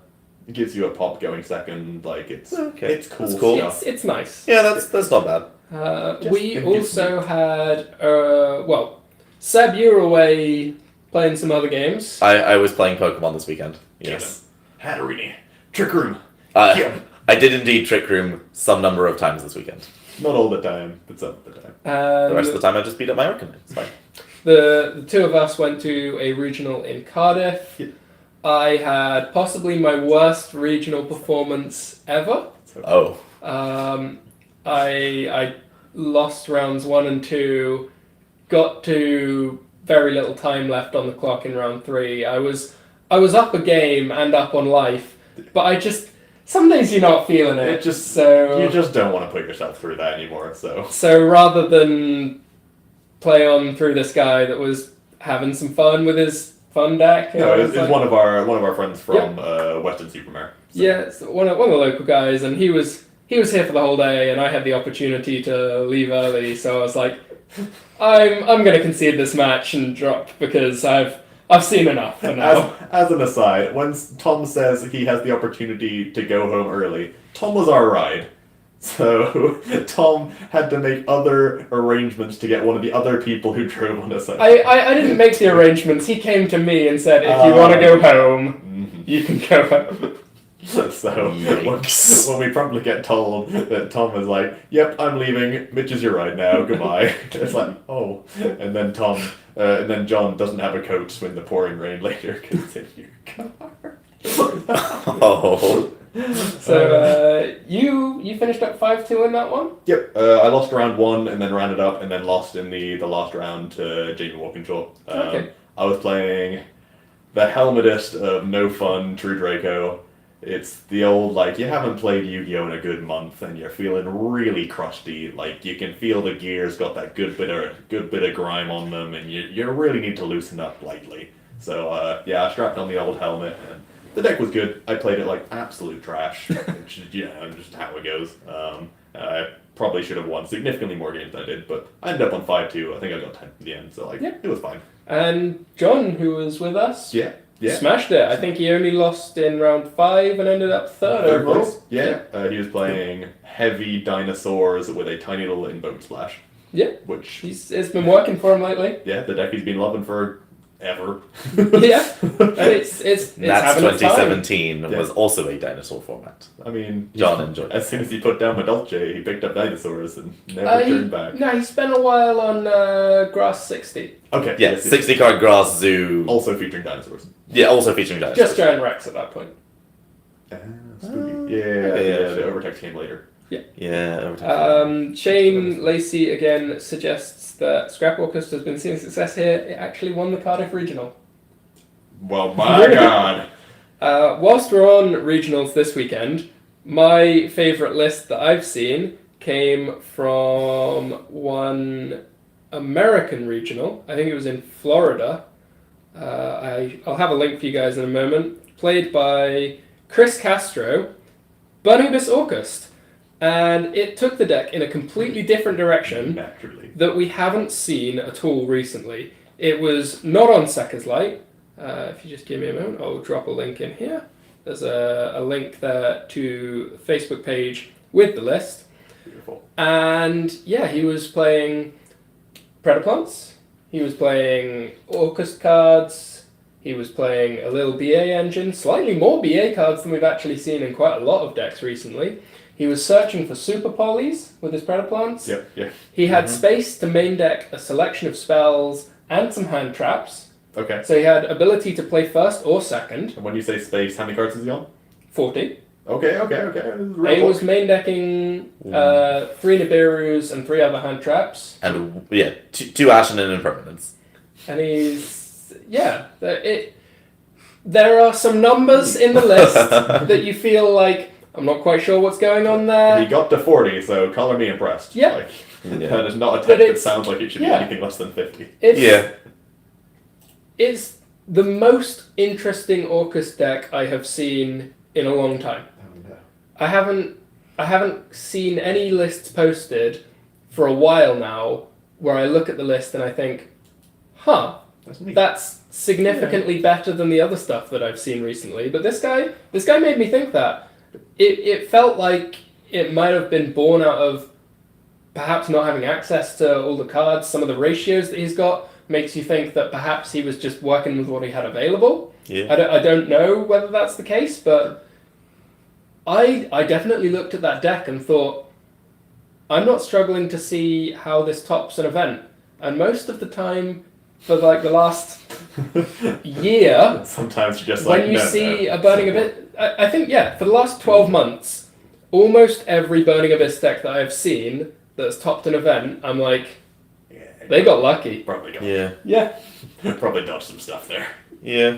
It gives you a pop going second. It's cool. That's cool. Stuff. It's nice. Yeah, that's not bad. We also had Seb, you were away playing some other games. I was playing Pokemon this weekend. Yes. Hatterini. Trick Room. I did indeed Trick Room some number of times this weekend. Not all the time, but some of the time. The rest of the time I just beat up my Arcanine. It's fine. The two of us went to a regional in Cardiff. Yeah. I had possibly my worst regional performance ever. Oh. I lost rounds 1 and 2, got to very little time left on the clock in round 3. I was up a game and up on life, but some days you're not feeling it. You just don't want to put yourself through that anymore. So rather than play on through this guy that was having some fun with his fun deck. No, it's one of our friends from Western Supermare. So. Yeah, it's one of the local guys, and he was here for the whole day, and I had the opportunity to leave early, so I was like, I'm gonna concede this match and drop because I've I've seen enough for now. As an aside, when Tom says he has the opportunity to go home early, Tom was our ride. So Tom had to make other arrangements to get one of the other people who drove on us. I didn't make the arrangements. He came to me and said, if you want to go home, you can go home. So when we promptly get told that Tom is like, "Yep, I'm leaving. Mitch is your ride now. Goodbye." It's like, oh, and then John doesn't have a coat in the pouring rain later because it's in your car. Oh. So you finished up 5-2 in that one? Yep, I lost round 1 and then ran it up and then lost in the last round to Jamie Walkinshaw. Okay. I was playing the helmetist of no fun True Draco. It's the old, like, you haven't played Yu-Gi-Oh! In a good month and you're feeling really crusty. Like, you can feel the gears got that good bit of grime on them and you really need to loosen up lightly. So, I strapped on the old helmet and the deck was good. I played it like absolute trash. Which, just how it goes. I probably should have won significantly more games than I did, but I ended up on 5-2. I think I got 10 in the end, so, it was fine. And John, who was with us, Yeah. smashed it. I think he only lost in round 5 and ended up third overall. Place. Yeah. He was playing heavy dinosaurs with a tiny little invoke splash. Yeah. Which It's been working for him lately. Yeah, the deck he's been loving for ever. Yeah. And it's That's having its time. 2017 was also a dinosaur format. I mean, John enjoyed it. As soon as he put down Medulce, he picked up dinosaurs and never turned back. No, he spent a while on Grass 60. Okay. Yeah, yes, 60 card grass zoo. Also featuring dinosaurs. Yeah, also featuring dinosaurs. Just Giant Rex at that point. Spooky. yeah, the Overtext came later. Yeah. Shane Lacey again suggests that Scrap Orchestra has been seeing success here. It actually won the Cardiff Regional. Well, my God. Whilst we're on regionals this weekend, my favourite list that I've seen came from one American regional. I think it was in Florida. I'll have a link for you guys in a moment. Played by Chris Castro, Burning Abyss Orchestra. And it took the deck in a completely different direction Naturally. that we haven't seen at all recently. It was not on Sekka's Light. If you just give me a moment, I'll drop a link in here. There's a link there to the Facebook page with the list. Beautiful. And he was playing Predaplants. He was playing Orcust cards. He was playing a little BA engine, slightly more BA cards than we've actually seen in quite a lot of decks recently. He was searching for super polys with his Predaplants. Yep. He had space to main deck a selection of spells and some hand traps. Okay. So he had ability to play first or second. And when you say space, how many cards is he on? 40. Okay. He was main decking 3 Nibiru's and 3 other hand traps. And two Ashen and Impermanence. And he's there are some numbers in the list that you feel like I'm not quite sure what's going on there. He got to 40, so color me impressed. Yeah. That is not a deck that sounds like it should be anything less than 50. It's the most interesting Orcus deck I have seen in a long time. Oh, no. I haven't seen any lists posted for a while now where I look at the list and I think, that's significantly better than the other stuff that I've seen recently. But this guy made me think that. It felt like it might have been born out of perhaps not having access to all the cards. Some of the ratios that he's got makes you think that perhaps he was just working with what he had available. Yeah. I don't know whether that's the case, but I definitely looked at that deck and thought, I'm not struggling to see how this tops an event. And most of the time, for like the last year, sometimes you're just when you see a Burning Abyss, I think, for the last 12 months, almost every Burning Abyss deck that I've seen that's topped an event, I'm like, they got lucky. Probably got. Yeah. Probably dodged some stuff there. Yeah.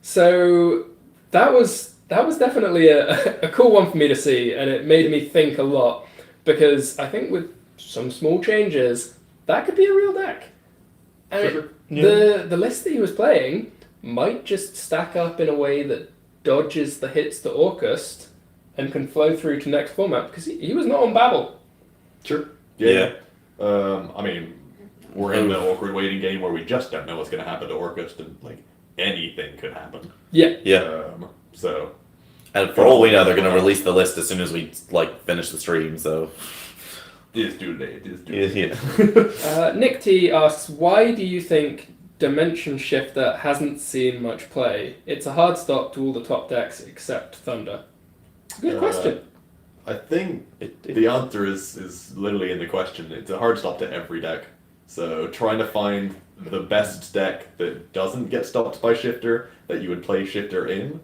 So that was definitely a cool one for me to see, and it made me think a lot, because I think with some small changes, that could be a real deck. And the list that he was playing might just stack up in a way that dodges the hits to Orcust and can flow through to next format, because he was not on Babel. Sure. Yeah. I mean, we're in the awkward waiting game where we just don't know what's going to happen to Orcust, and anything could happen. Yeah. Yeah. So And for all we know, they're going to release the list as soon as we finish the stream. So it's too late. It's too late. yeah. Nick T asks, why do you think Dimension Shifter hasn't seen much play? It's a hard stop to all the top decks except Thunder. Good question. I think the answer is literally in the question. It's a hard stop to every deck. So trying to find the best deck that doesn't get stopped by Shifter that you would play Shifter in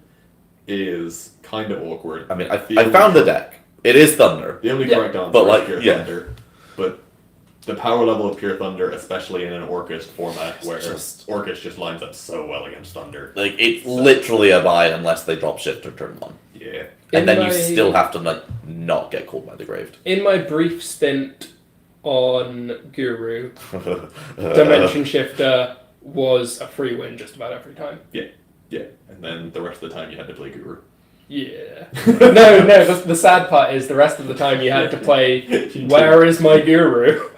is kind of awkward. I mean, I found the deck. It is Thunder. The only correct answer but is Pure Thunder. But the power level of Pure Thunder, especially in an Orcust format where Orcust just lines up so well against Thunder. Like, it's literally a buy unless they drop Shifter turn 1. Yeah. And then you still have to not get called by the Graved. In my brief stint on Guru, Dimension Shifter was a free win just about every time. Yeah. And then the rest of the time you had to play Guru. Yeah. No, the sad part is the rest of the time you had to play Where is my Guru?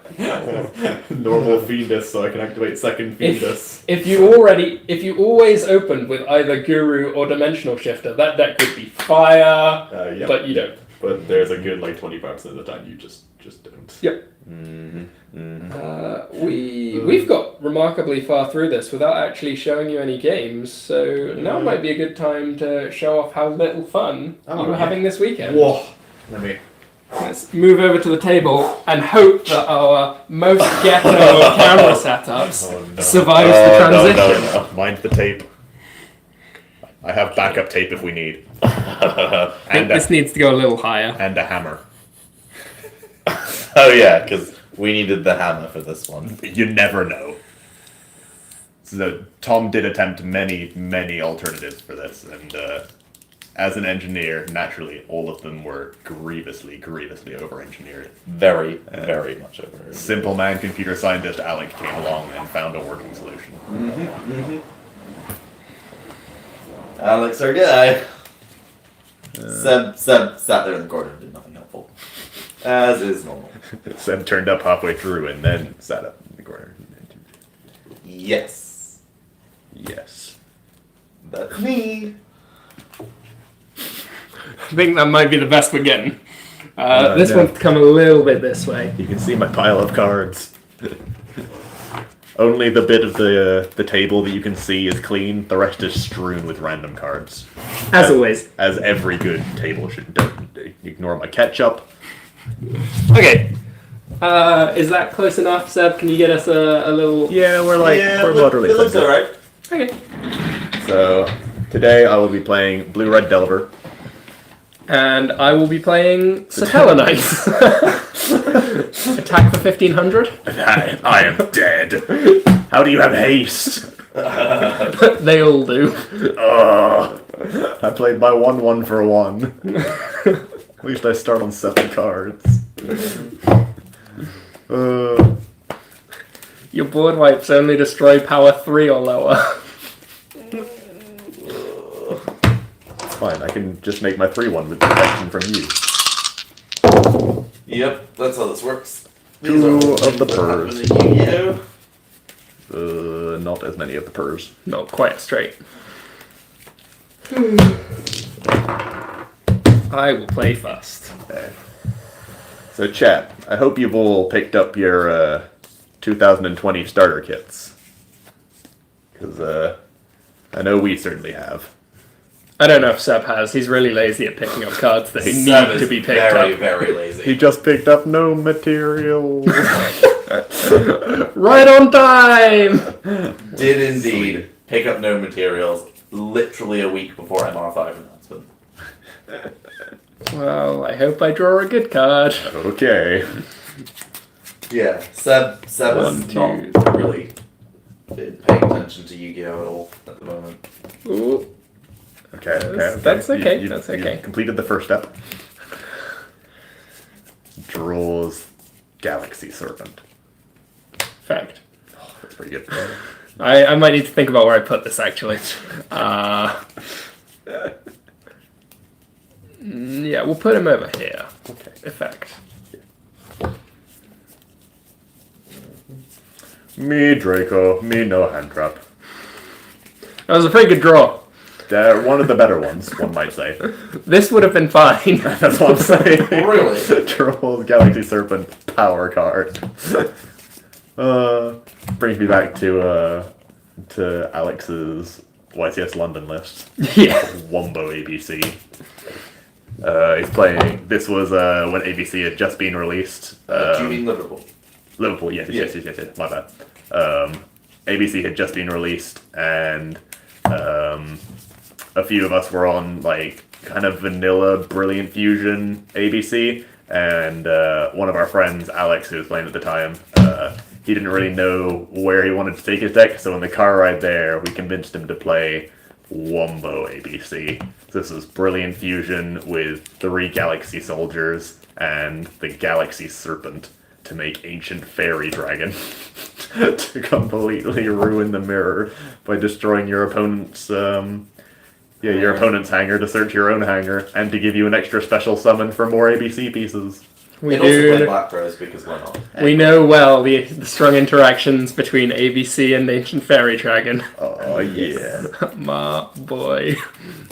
Normal Fiendus, so I can activate second Fiendus. If you always opened with either Guru or Dimensional Shifter, that deck could be fire, Yep. but you don't. But there's a good 25% of the time you just don't. Yep. We've got remarkably far through this without actually showing you any games, so now might be a good time to show off how little fun you were having this weekend. Whoa. Let's move over to the table and hope that our most ghetto of camera setups survives the transition. No. Mine's the tape. I have backup tape if we need. I think this needs to go a little higher. And a hammer. Oh yeah, because we needed the hammer for this one. You never know. So Tom did attempt many alternatives for this, and as an engineer, naturally, all of them were grievously over-engineered. Very much over. Simple man, computer scientist Alec came along and found a working solution. Alex, our guy. Seb sat there in the corner and did nothing helpful. As is normal. Seb turned up halfway through and then sat up in the corner. Yes. That's me. I think that might be the best we're getting. This one's come a little bit this way. You can see my pile of cards. Only the bit of the table that you can see is clean. The rest is strewn with random cards. As always. As every good table should. Don't ignore my ketchup. Okay. Is that close enough, Seb? Can you get us a little... Yeah, we're moderately it looks alright. Okay. So, today I will be playing Blue-Red Delver. And I will be playing Satella Knight. Attack for 1500. I am dead. How do you have haste? They all do. I played my 1/1 for 1. At least I start on 7 cards. Your board wipes only destroy power 3 or lower. It's fine, I can just make my 3/1 with protection from you. Yep, that's how this works. Two of the purrs. Yu-Gi-Oh. Not as many of the purrs. Not quite straight. I will play first. Okay. So chat, I hope you've all picked up your 2020 starter kits. Because I know we certainly have. I don't know if Seb has. He's really lazy at picking up cards that need to be picked up. Very lazy. He just picked up no material. Right on time! Did indeed pick up no materials literally a week before MR5 announcement. Well, I hope I draw a good card. Okay. Yeah, Seb is not really paying attention to Yu-Gi-Oh at all at the moment. Ooh. Okay. That's okay. You That's okay. completed the first step. Draws Galaxy Serpent. Fact. Oh, that's pretty good. I might need to think about where I put this, actually. Yeah, we'll put him over here. Okay. Effect. Me Draco, me no hand trap. That was a pretty good draw. They're one of the better ones, one might say. This would have been fine. That's what I'm saying. Really? Kuribrohs Galaxy Serpent power card. Brings me back to Alex's YCS London list. Yeah. Wombo ABC. He's playing. This was when ABC had just been released. Do you mean Liverpool? Liverpool, yes, my bad. ABC had just been released, and a few of us were on like kind of vanilla Brilliant Fusion ABC, and one of our friends, Alex, who was playing at the time, he didn't really know where he wanted to take his deck, so in the car ride there, we convinced him to play Wombo ABC. So this was Brilliant Fusion with 3 Galaxy Soldiers and the Galaxy Serpent to make Ancient Fairy Dragon to completely ruin the mirror by destroying your opponent's your opponent's hangar to search your own hangar and to give you an extra special summon for more ABC pieces. We It also do. played Black Rose because why not? We know well the strong interactions between ABC and Ancient Fairy Dragon. Oh yeah. My boy.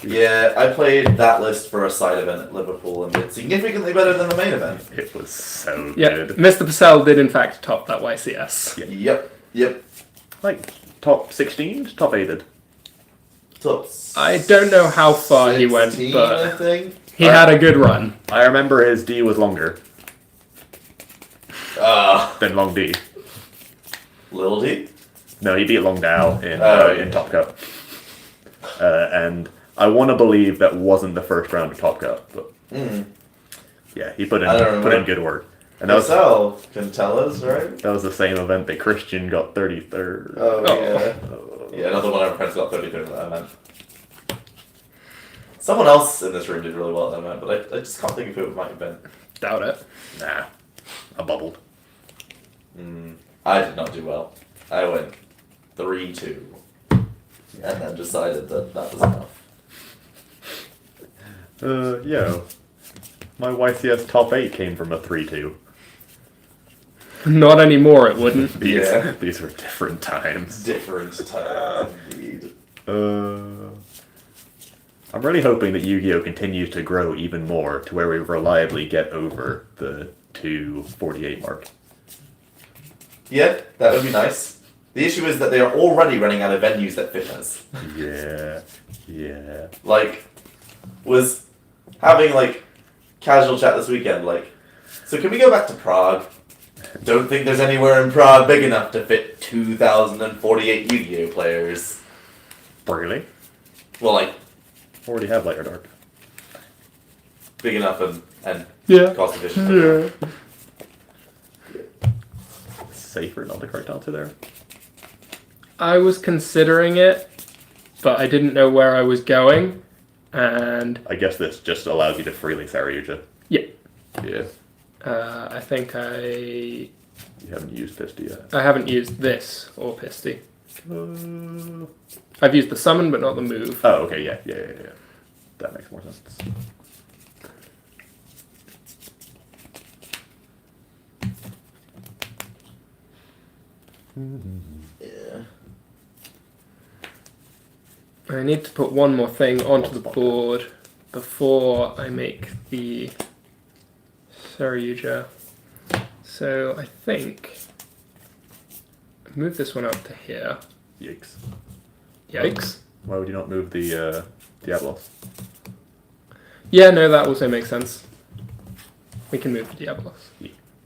Yeah, I played that list for a side event at Liverpool and did significantly better than the main event. It was so Yeah, good. Mr. Purcell did in fact top that YCS. Yeah. Yep. Like top 16, top 8. Top I don't know how far he went, 16, but I think. he had a good run. I remember his D was longer than Long D. Little D. No, he beat Long Dao in Yeah. Top Cup. And I want to believe that wasn't the first round of Top Cup, but yeah, he put I don't in remember. good work. And that was Marcel can tell us, right? that was the same event that Christian got 33rd. Oh, Oh. yeah. Yeah, another one of our friends got 33rd at that event. Someone else in this room did really well at that event, but I just can't think of who it might have been. Doubt it. Nah, I bubbled. I did not do well. I went 3-2. And then decided that that was enough. My YCS top 8 came from a 3-2. Not anymore, it wouldn't. These were different times. Different times, indeed. I'm really hoping that Yu-Gi-Oh! Continues to grow even more to where we reliably get over the 248 mark. Yeah, that would be nice. The issue is that they are already running out of venues that fit us. Yeah. Like, was having, like, casual chat this weekend, like, so can we go back to Prague? Don't think there's anywhere in Prague big enough to fit 2,048 Yu-Gi-Oh! Players. Really? Well, like, Already have Light or Dark. big enough and Yeah. cost efficient. Yeah. Safer not to correct answer there. I was considering it, but I didn't know where I was going, and I guess this just allows you to freely Saryuja. yeah, Yeah. I think You haven't used Pista yet. I haven't used this or Pisty. Uh, I've used the summon, but not the move. Oh, okay, yeah. That makes more sense. Yeah. I need to put one more thing onto the Spot. board before I make the Saryuja. So I think move this one up to here. Yikes. Yikes. Why would you not move the Diablos? Yeah, no, that also makes sense. We can move the Diablos.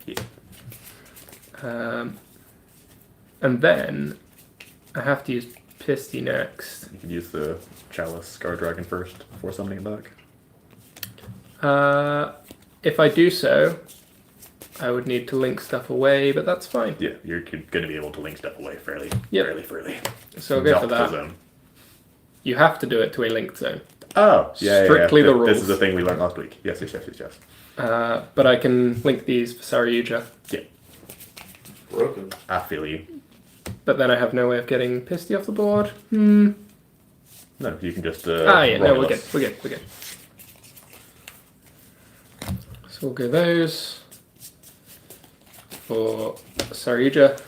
Yeah. And then I have to use Pisty next. You can use the Chalice Scar Dragon first before summoning it back. If I do so, I would need to link stuff away, but that's fine. Yeah, you're going to be able to link stuff away fairly freely. So I'll go for Not the that. zone. You have to do it to a linked zone. Oh, yeah. Strictly the This rules. is the thing we learned last week. Yes. But I can link these for Saryuja. Yeah, Broken. I feel you. But then I have no way of getting Pisty off the board. No, you can just. No, we're Romulus. good. We're good. So we'll go those for Saryuja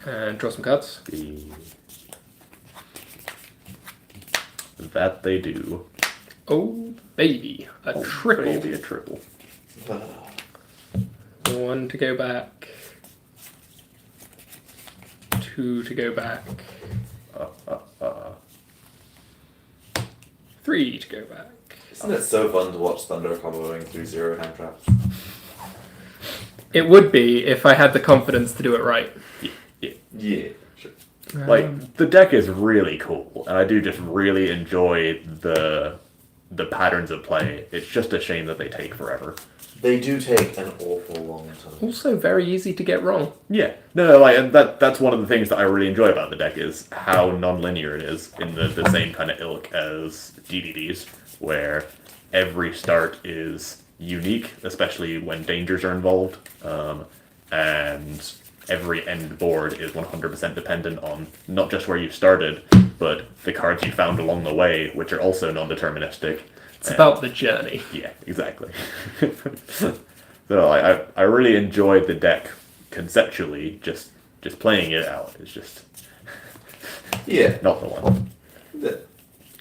and draw some cards. That they do. Oh, baby. A triple. Maybe a triple. 1 to go back. 2 to go back. 3 to go back. Isn't it so fun to watch Thunder comboing through 0 hand traps? It would be if I had the confidence to do it right. Yeah, sure. Like, the deck is really cool, and I do just really enjoy the patterns of play. It's just a shame that they take forever. They do take an awful long time. Also very easy to get wrong. Yeah, no, like, and that's one of the things that I really enjoy about the deck is how non-linear it is in the same kind of ilk as DDDs, where every start is unique, especially when dangers are involved, and every end board is 100% dependent on not just where you started, but the cards you found along the way, which are also non-deterministic. It's about the journey. Yeah, exactly. So I really enjoyed the deck conceptually. Just playing it out is just not the one. Good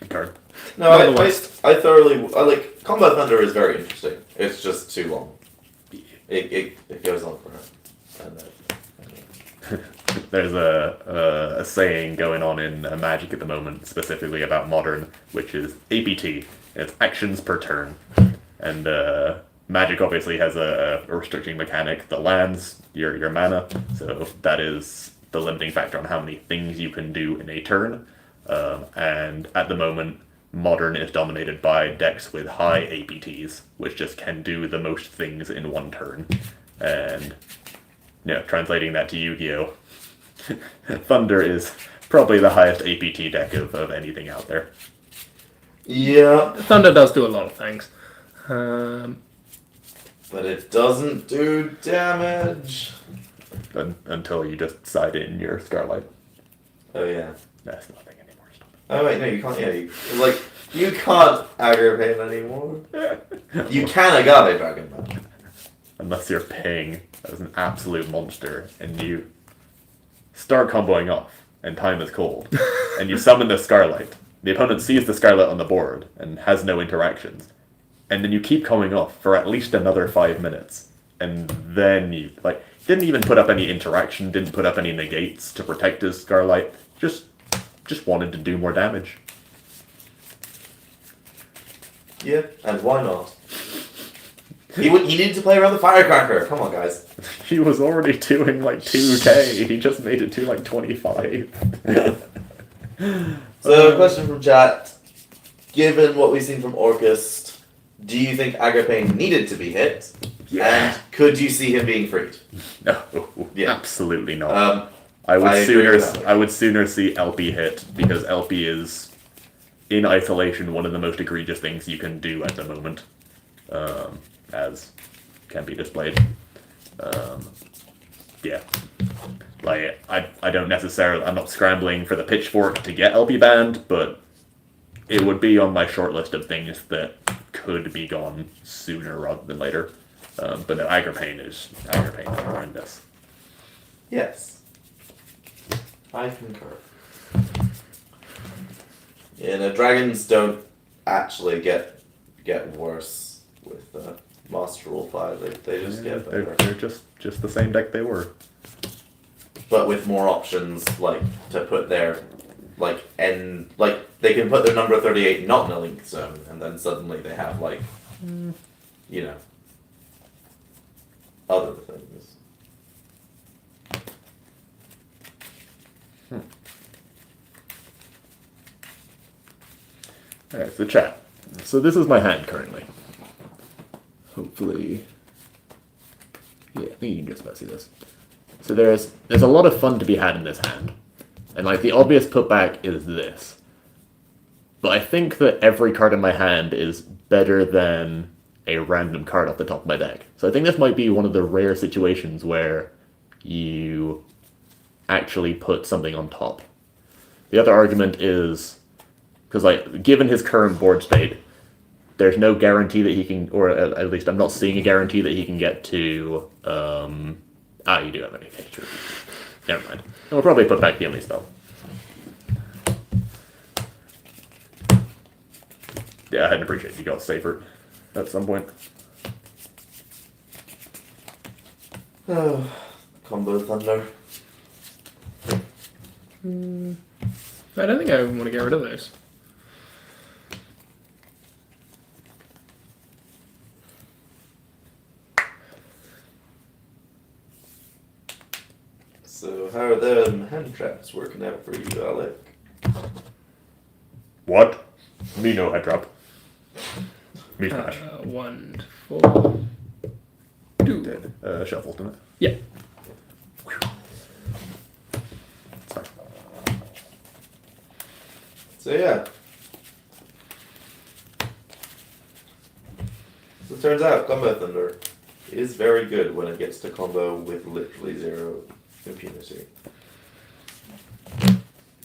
card. No, I thoroughly like Combat Thunder is very interesting. It's just too long. It goes on forever. There's a saying going on in Magic at the moment, specifically about Modern, which is APT. It's actions per turn, and Magic obviously has a restricting mechanic that lands your mana, so that is the limiting factor on how many things you can do in a turn. And at the moment, Modern is dominated by decks with high APTs, which just can do the most things in one turn. And translating that to Yu-Gi-Oh! Thunder is probably the highest APT deck of anything out there. Yeah. Thunder does do a lot of things. But it doesn't do damage. Until you just side in your Scarlight. Oh yeah. That's nothing anymore. Stop Oh wait, no, you can't. Yeah, you can't aggravate anymore. You can agave dragon though. Unless you're paying as an absolute monster and you start comboing off and time is cold and you summon the Scarlight. The opponent sees the Scarlet on the board and has no interactions. And then you keep coming off for at least another 5 minutes. And then you, didn't even put up any interaction, didn't put up any negates to protect his Scarlight. Just wanted to do more damage. Yeah, and why not? He needed to play around the firecracker. Come on, guys. He was already doing 2k. He just made it to 25. So, question from chat. Given what we've seen from Orcust, do you think Agripane needed to be hit? Yeah. And could you see him being freed? No, Yeah. absolutely not. I would sooner see LP hit, because LP is, in isolation, one of the most egregious things you can do at the moment, as can be displayed. Yeah. I don't necessarily, I'm not scrambling for the pitchfork to get LP banned, but it would be on my short list of things that could be gone sooner rather than later. But no, Agripane is horrendous. Yes. I concur. Yeah, no, dragons don't actually get worse with Master Rule 5. They just get better. They're just the same deck they were. But with more options, to put their, they can put their number 38 not in a link zone, and then suddenly they have, other things. Alright, so chat. So this is my hand currently. Hopefully... Yeah, I think you can just about see this. So there's a lot of fun to be had in this hand. And the obvious putback is this. But I think that every card in my hand is better than a random card off the top of my deck. So I think this might be one of the rare situations where you actually put something on top. The other argument is, because given his current board state, there's no guarantee that he can, or at least I'm not seeing a guarantee that he can get to, you do have any. Okay, true. Never mind. We'll probably put back the only spell. Yeah, I hadn't appreciated you got safer at some point. Oh, combo thunder. I don't think I want to get rid of those. So how are the hand traps working out for you, Alec? What? Me no head drop. Me smash. Wonderful. Two. Dead. Shuffle, didn't it? Yeah. It's fine. So yeah. So it turns out Combo Thunder is very good when it gets to combo with literally 0 impunity.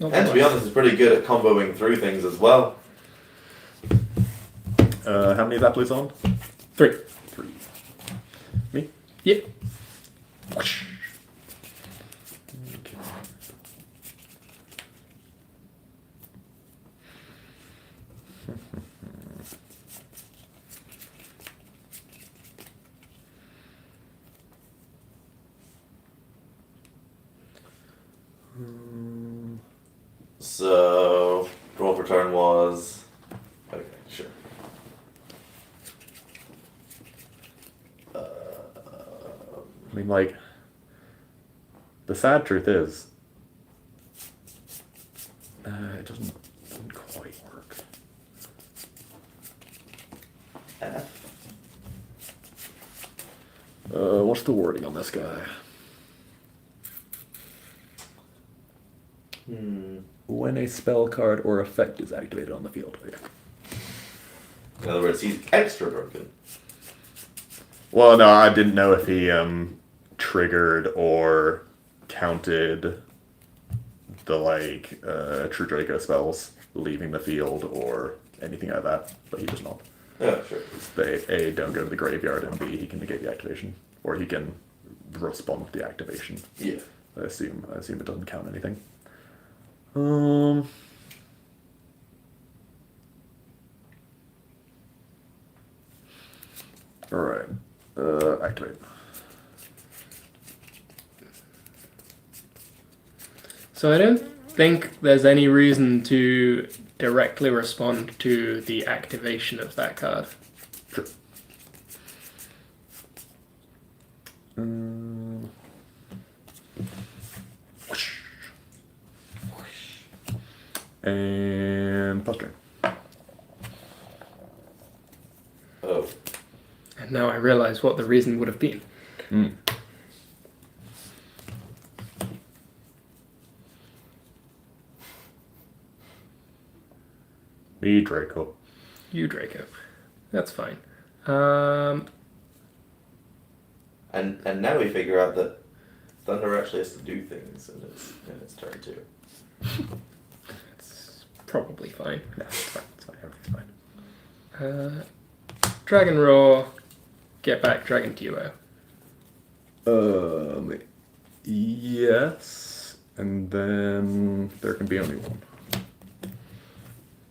And to be honest, it's pretty good at comboing through things as well. How many is that police on? 3. 3. Me? Yep. Okay. So, roll for turn was... Okay, sure. I mean, like, the sad truth is, it doesn't quite work. F. What's the wording on this guy? When a spell card or effect is activated on the field. Okay. In other words, he's extra broken. Well, no, I didn't know if he triggered or counted the True Draco spells leaving the field or anything like that, but he does not. Yeah, sure. They A, don't go to the graveyard, and B, he can negate the activation, or he can respond to the activation. Yeah. I assume it doesn't count anything. All right. Activate. So I don't think there's any reason to directly respond to the activation of that card. Sure. And plus turn. Oh. And now I realize what the reason would have been. Me, Draco. You, Draco. That's fine. And now we figure out that Thunder actually has to do things in its turn too. It's probably fine. No, it's fine. It's fine. Everything's fine. Dragon Roar, get back Dragon Duo. Yes, and then there can be only one.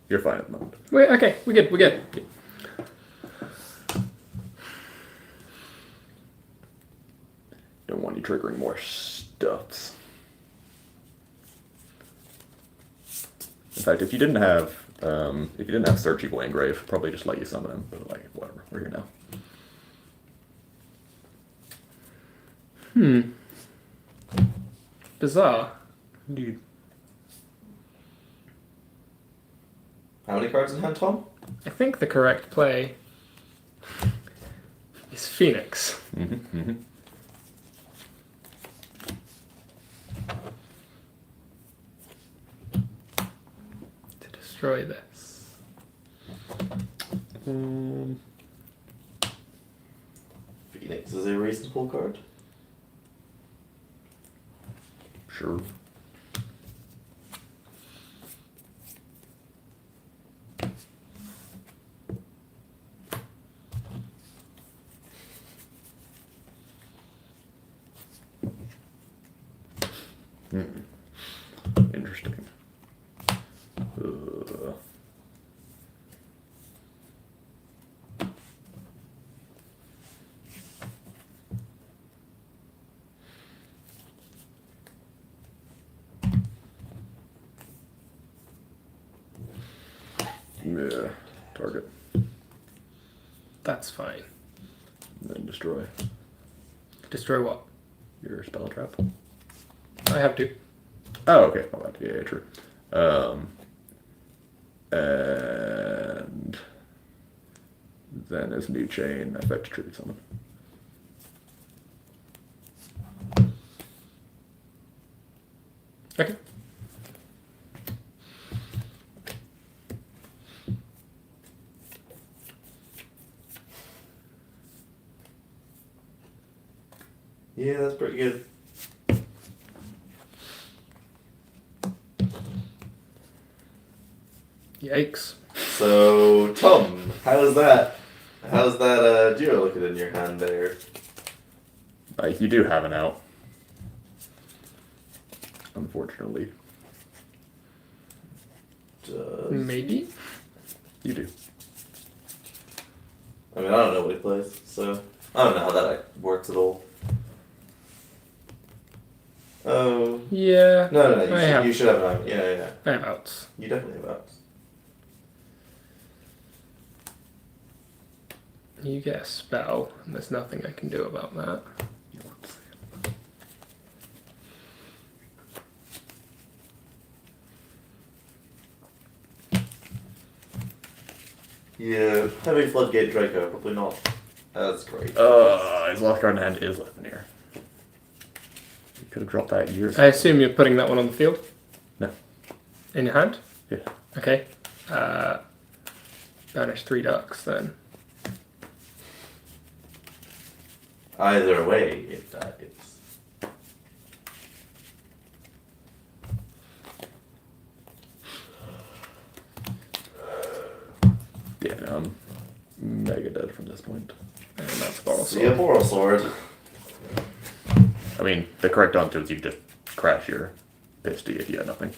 You're fine at the moment. Wait, okay, we're good. Don't want you triggering more stuffs. In fact, if you didn't have Search Evil Engrave, probably just let you summon him. But whatever, we're here now. Bizarre. Indeed. How many cards in hand, Tom? I think the correct play is Phoenix. To destroy this. Phoenix is a reasonable card. Sure. Interesting. Yeah. Target. That's fine. Then destroy Destroy what? your spell trap. I have to. Oh, okay. My bad. Yeah, true. And then as new chain, affect tribute summon. Okay. Yeah, that's pretty good. Yikes. So, Tom, how's that? How's that duo looking in your hand there? You do have an out. Unfortunately. Maybe? You do. I mean, I don't know what he plays, so I don't know how that works at all. Oh. Yeah. No, I you should have an out. Yeah. I have outs. You definitely have outs. You get a spell, and there's nothing I can do about that. Yeah, heavy floodgate Draco, probably not as great. His last card in hand is Leaveneer. You could have dropped that years I assume you're putting that one on the field? No. In your hand? Yeah. Okay. Banish 3 ducks then. Either way, it dies. Yeah, no, I'm mega dead from this point. And that's Boral See a Boral Sword. I mean, the correct answer is you just crash your Pisty if you have nothing.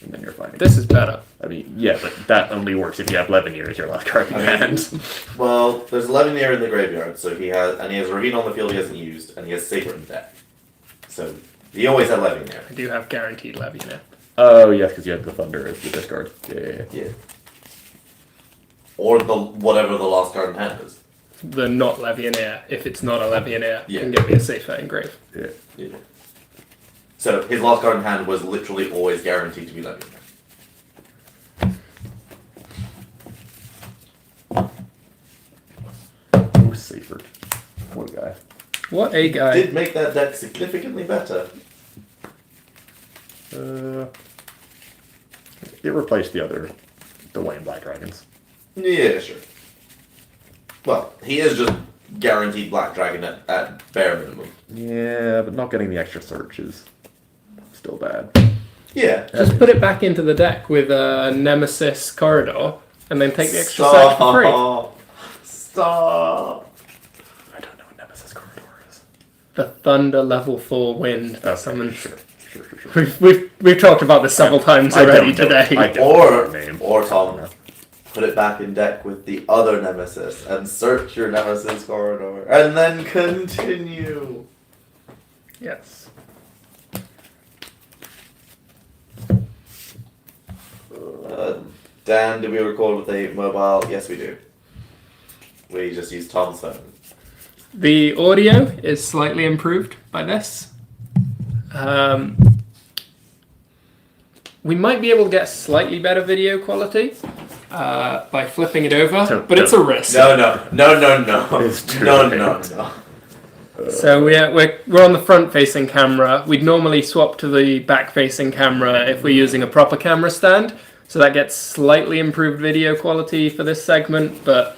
And then you're fighting. This is better. I mean, yeah, but that only works if you have Leaveneer as your last card in hand. Well, there's 11 near in the graveyard, so he has Ravine on the field he hasn't used, and he has Saber in the deck. So he always had 11 there. I do have guaranteed levy now. Oh, yes, because you had the Thunder as the discard. Yeah. Or whatever the last card in hand is. The not Levianair, if it's not a Levianair, Yeah. can get me a safer engrave. Yeah. So his last card in hand was literally always guaranteed to be Levianair. Oh, Seifert. What a guy. What a guy. Did make that deck significantly better. It replaced the Wayne Black Dragons. Yeah, sure. Well, he is just guaranteed Black Dragon at bare minimum. Yeah, but not getting the extra search is still bad. Yeah. Just put it back into the deck with a Nemesis Corridor, and then take the extra search for free. Stop. I don't know what Nemesis Corridor is. The Thunder level 4 wind that Okay, summons. Sure. We've talked about this several times already today. Or Tom, put it back in deck with the other Nemesis and search your Nemesis Corridor, and then continue. Yes. Dan, do we record with a mobile? Yes, we do. We just use Tom's phone. The audio is slightly improved by this. We might be able to get slightly better video quality by flipping it over, but it's a risk. No. It's too No. late. So we're on the front-facing camera. We'd normally swap to the back-facing camera if we're using a proper camera stand. So that gets slightly improved video quality for this segment, but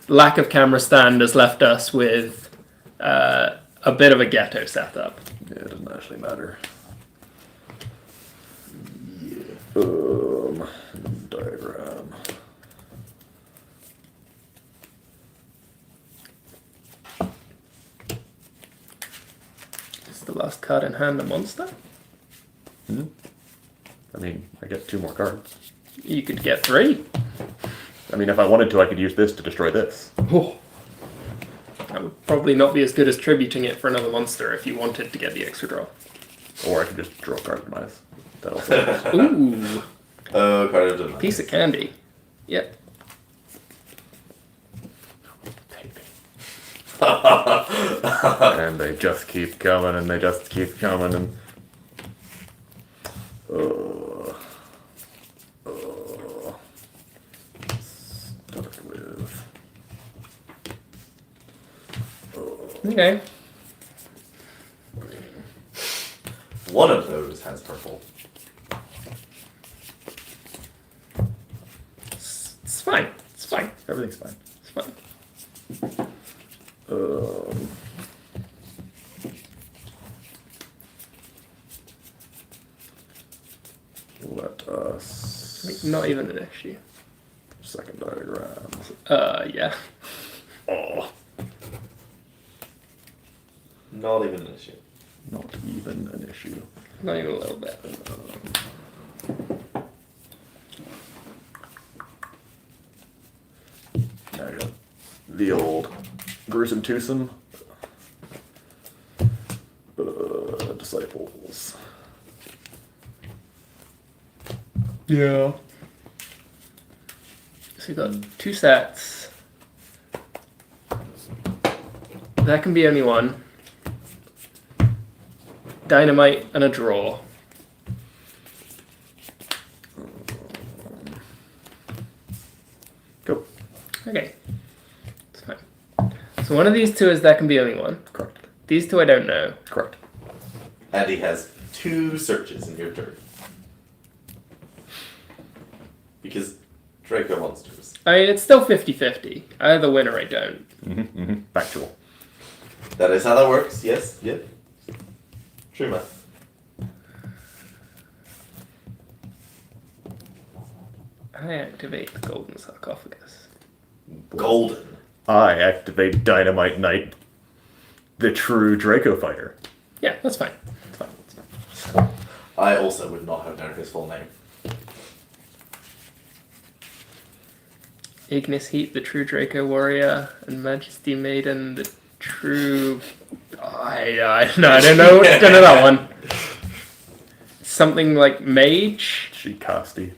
lack of camera stand has left us with a bit of a ghetto setup. Yeah, it doesn't actually matter. Diagram. Is the last card in hand a monster? I mean, I get 2 more cards. You could get 3. I mean, if I wanted to, I could use this to destroy this. Oh. That would probably not be as good as tributing it for another monster if you wanted to get the extra draw. Or I could just draw a card in my eyes. That also works. Ooh, Oh, card of demise. piece of candy. Yep. And they just keep coming, and they just keep coming, and start with Okay. One of those has purple. It's fine. It's fine. everything's fine. It's fine. Let us Like, not even an issue. second diagram. Yeah. Oh, Not even an issue. not even an issue. Not even a little bit. Now I got the old gruesome twosome disciples. Yeah. So you've got 2 sets. That can be only one. Dynamite and a draw. Go. Okay. It's fine. So one of these 2 is that can be only one. Correct. These 2 I don't know. Correct. Andy has 2 searches in your turn. Because Draco monsters. I mean, it's still 50-50. I either win or I don't. Factual. That is how that works, yes, yep. True math. I activate the golden sarcophagus. Golden. I activate Dynamite Knight, the true Draco fighter. Yeah, that's fine. It's fine. It's fine. I also would not have known his full name. Ignis Heat, the true Draco warrior, and Majesty Maiden, the true. I don't know. Don't know that one. Something like mage. Shikasti.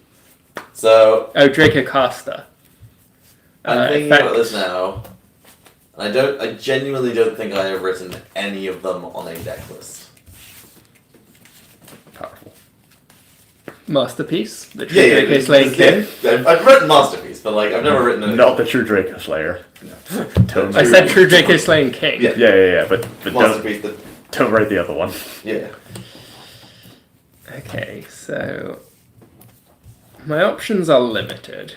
So, Oh, Draco caster. I'm thinking about effect. this now. I genuinely don't think I have written any of them on a deck list. Powerful. Masterpiece, the true Draco slaying king. I've written Masterpiece, but like, I've never written anything. Not the true Draco Slayer. Don't I said true Draco slaying king. Yeah. Yeah, but don't, Masterpiece, don't write the other one. yeah. Okay, so my options are limited.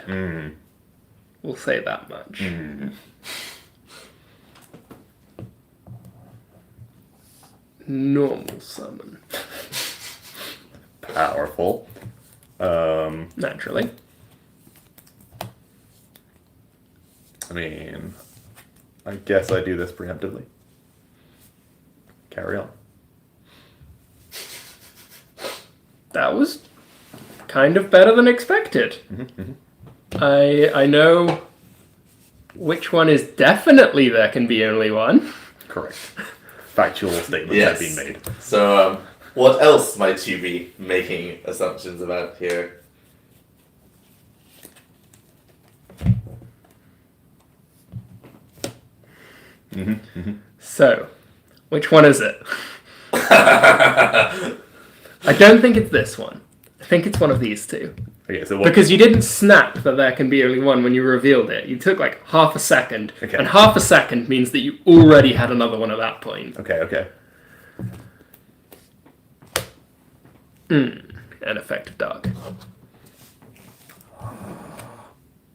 We'll say that much. Normal summon, Powerful. naturally. I mean, I guess I do this preemptively. Carry on. That was kind of better than expected. I know which one is definitely there can be only one. Correct. Factual statements Yes. have been made. So, what else might you be making assumptions about here? So, which one is it? I don't think it's this one. I think it's one of these 2. Okay, so what? Because you didn't snap that there can be only one when you revealed it. You took like half a second. Okay. And half a second means that you already had another one at that point. Okay. An effective dark. Yeah,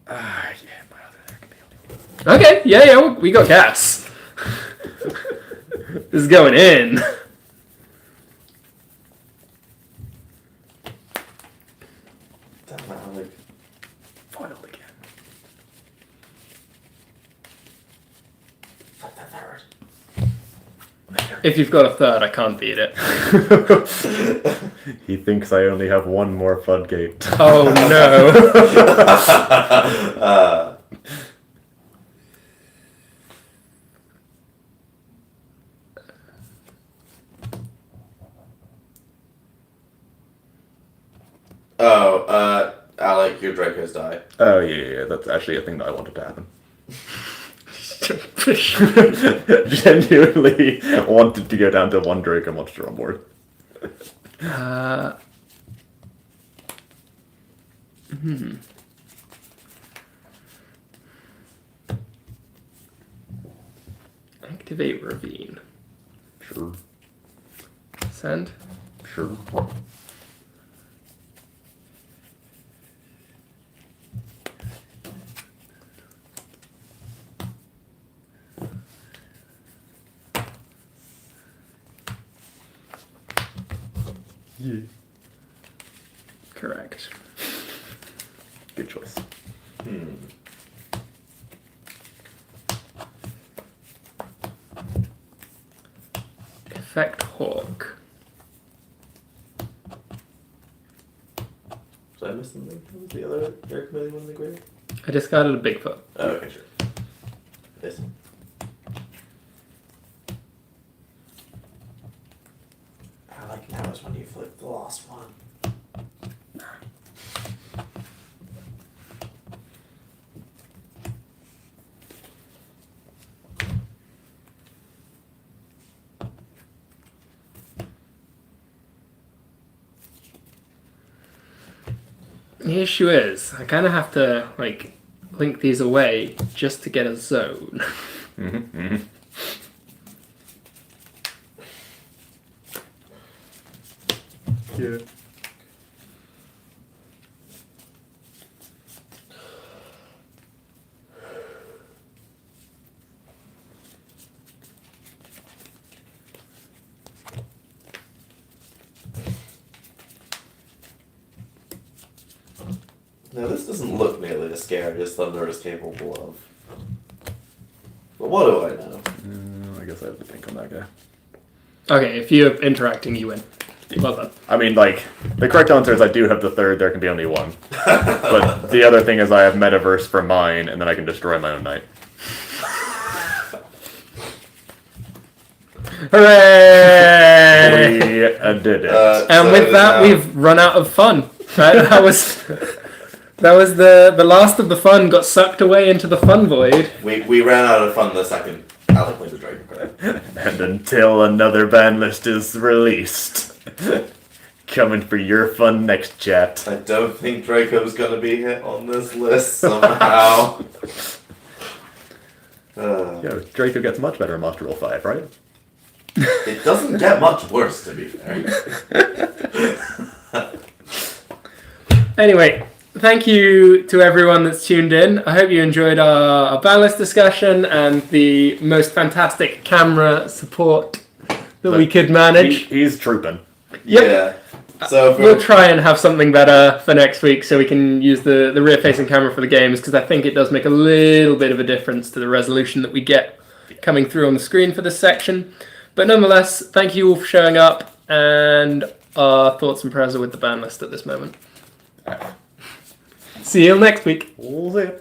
my other there can be only one. Okay, yeah, we got gas. This is going in. Damn it, I'm like, Foiled again. fuck that third. If you've got a third, I can't beat it. He thinks I only have one more floodgate. Oh no. like your Dracos die. Oh yeah, that's actually a thing that I wanted to happen. Genuinely wanted to go down to 1 Draco monster on board. Activate Ravine. Sure. Send. Sure. Yeah. Correct. Good choice. Effect Hawk. Did I miss something? What was the other Air Chameleon one in the grave? I discarded a Bigfoot. Oh, okay, sure. This one. I like now is when you flip the last one. The issue is, I kind of have to, like, link these away just to get a zone. Yeah. Now this doesn't look nearly as scary as Thunder is capable of. But what do I know? I guess I have to think on that guy. Okay, if you're interacting, you win. Well done. I mean, like, the correct answer is I do have the 3rd, there can be only 1. But the other thing is I have Metaverse for mine, and then I can destroy my own knight. Hooray! We did it. And So with that, now- we've run out of fun. Right? That was the last of the fun got sucked away into the fun void. We ran out of fun the second Alec played the Dragon card. And until another ban list is released, coming for your fun next, chat. I don't think Draco's gonna be hit on this list somehow. Yeah, Draco gets much better in Master Rule 5, right? It doesn't get much worse, to be fair. Anyway, thank you to everyone that's tuned in. I hope you enjoyed our ban list discussion and the most fantastic camera support that we could manage. He's trooping. Yep. Yeah. So for, We'll try and have something better for next week so we can use the rear-facing camera for the games, because I think it does make a little bit of a difference to the resolution that we get coming through on the screen for this section. But nonetheless, thank you all for showing up, and our thoughts and prayers are with the ban list at this moment. See you next week. We'll see.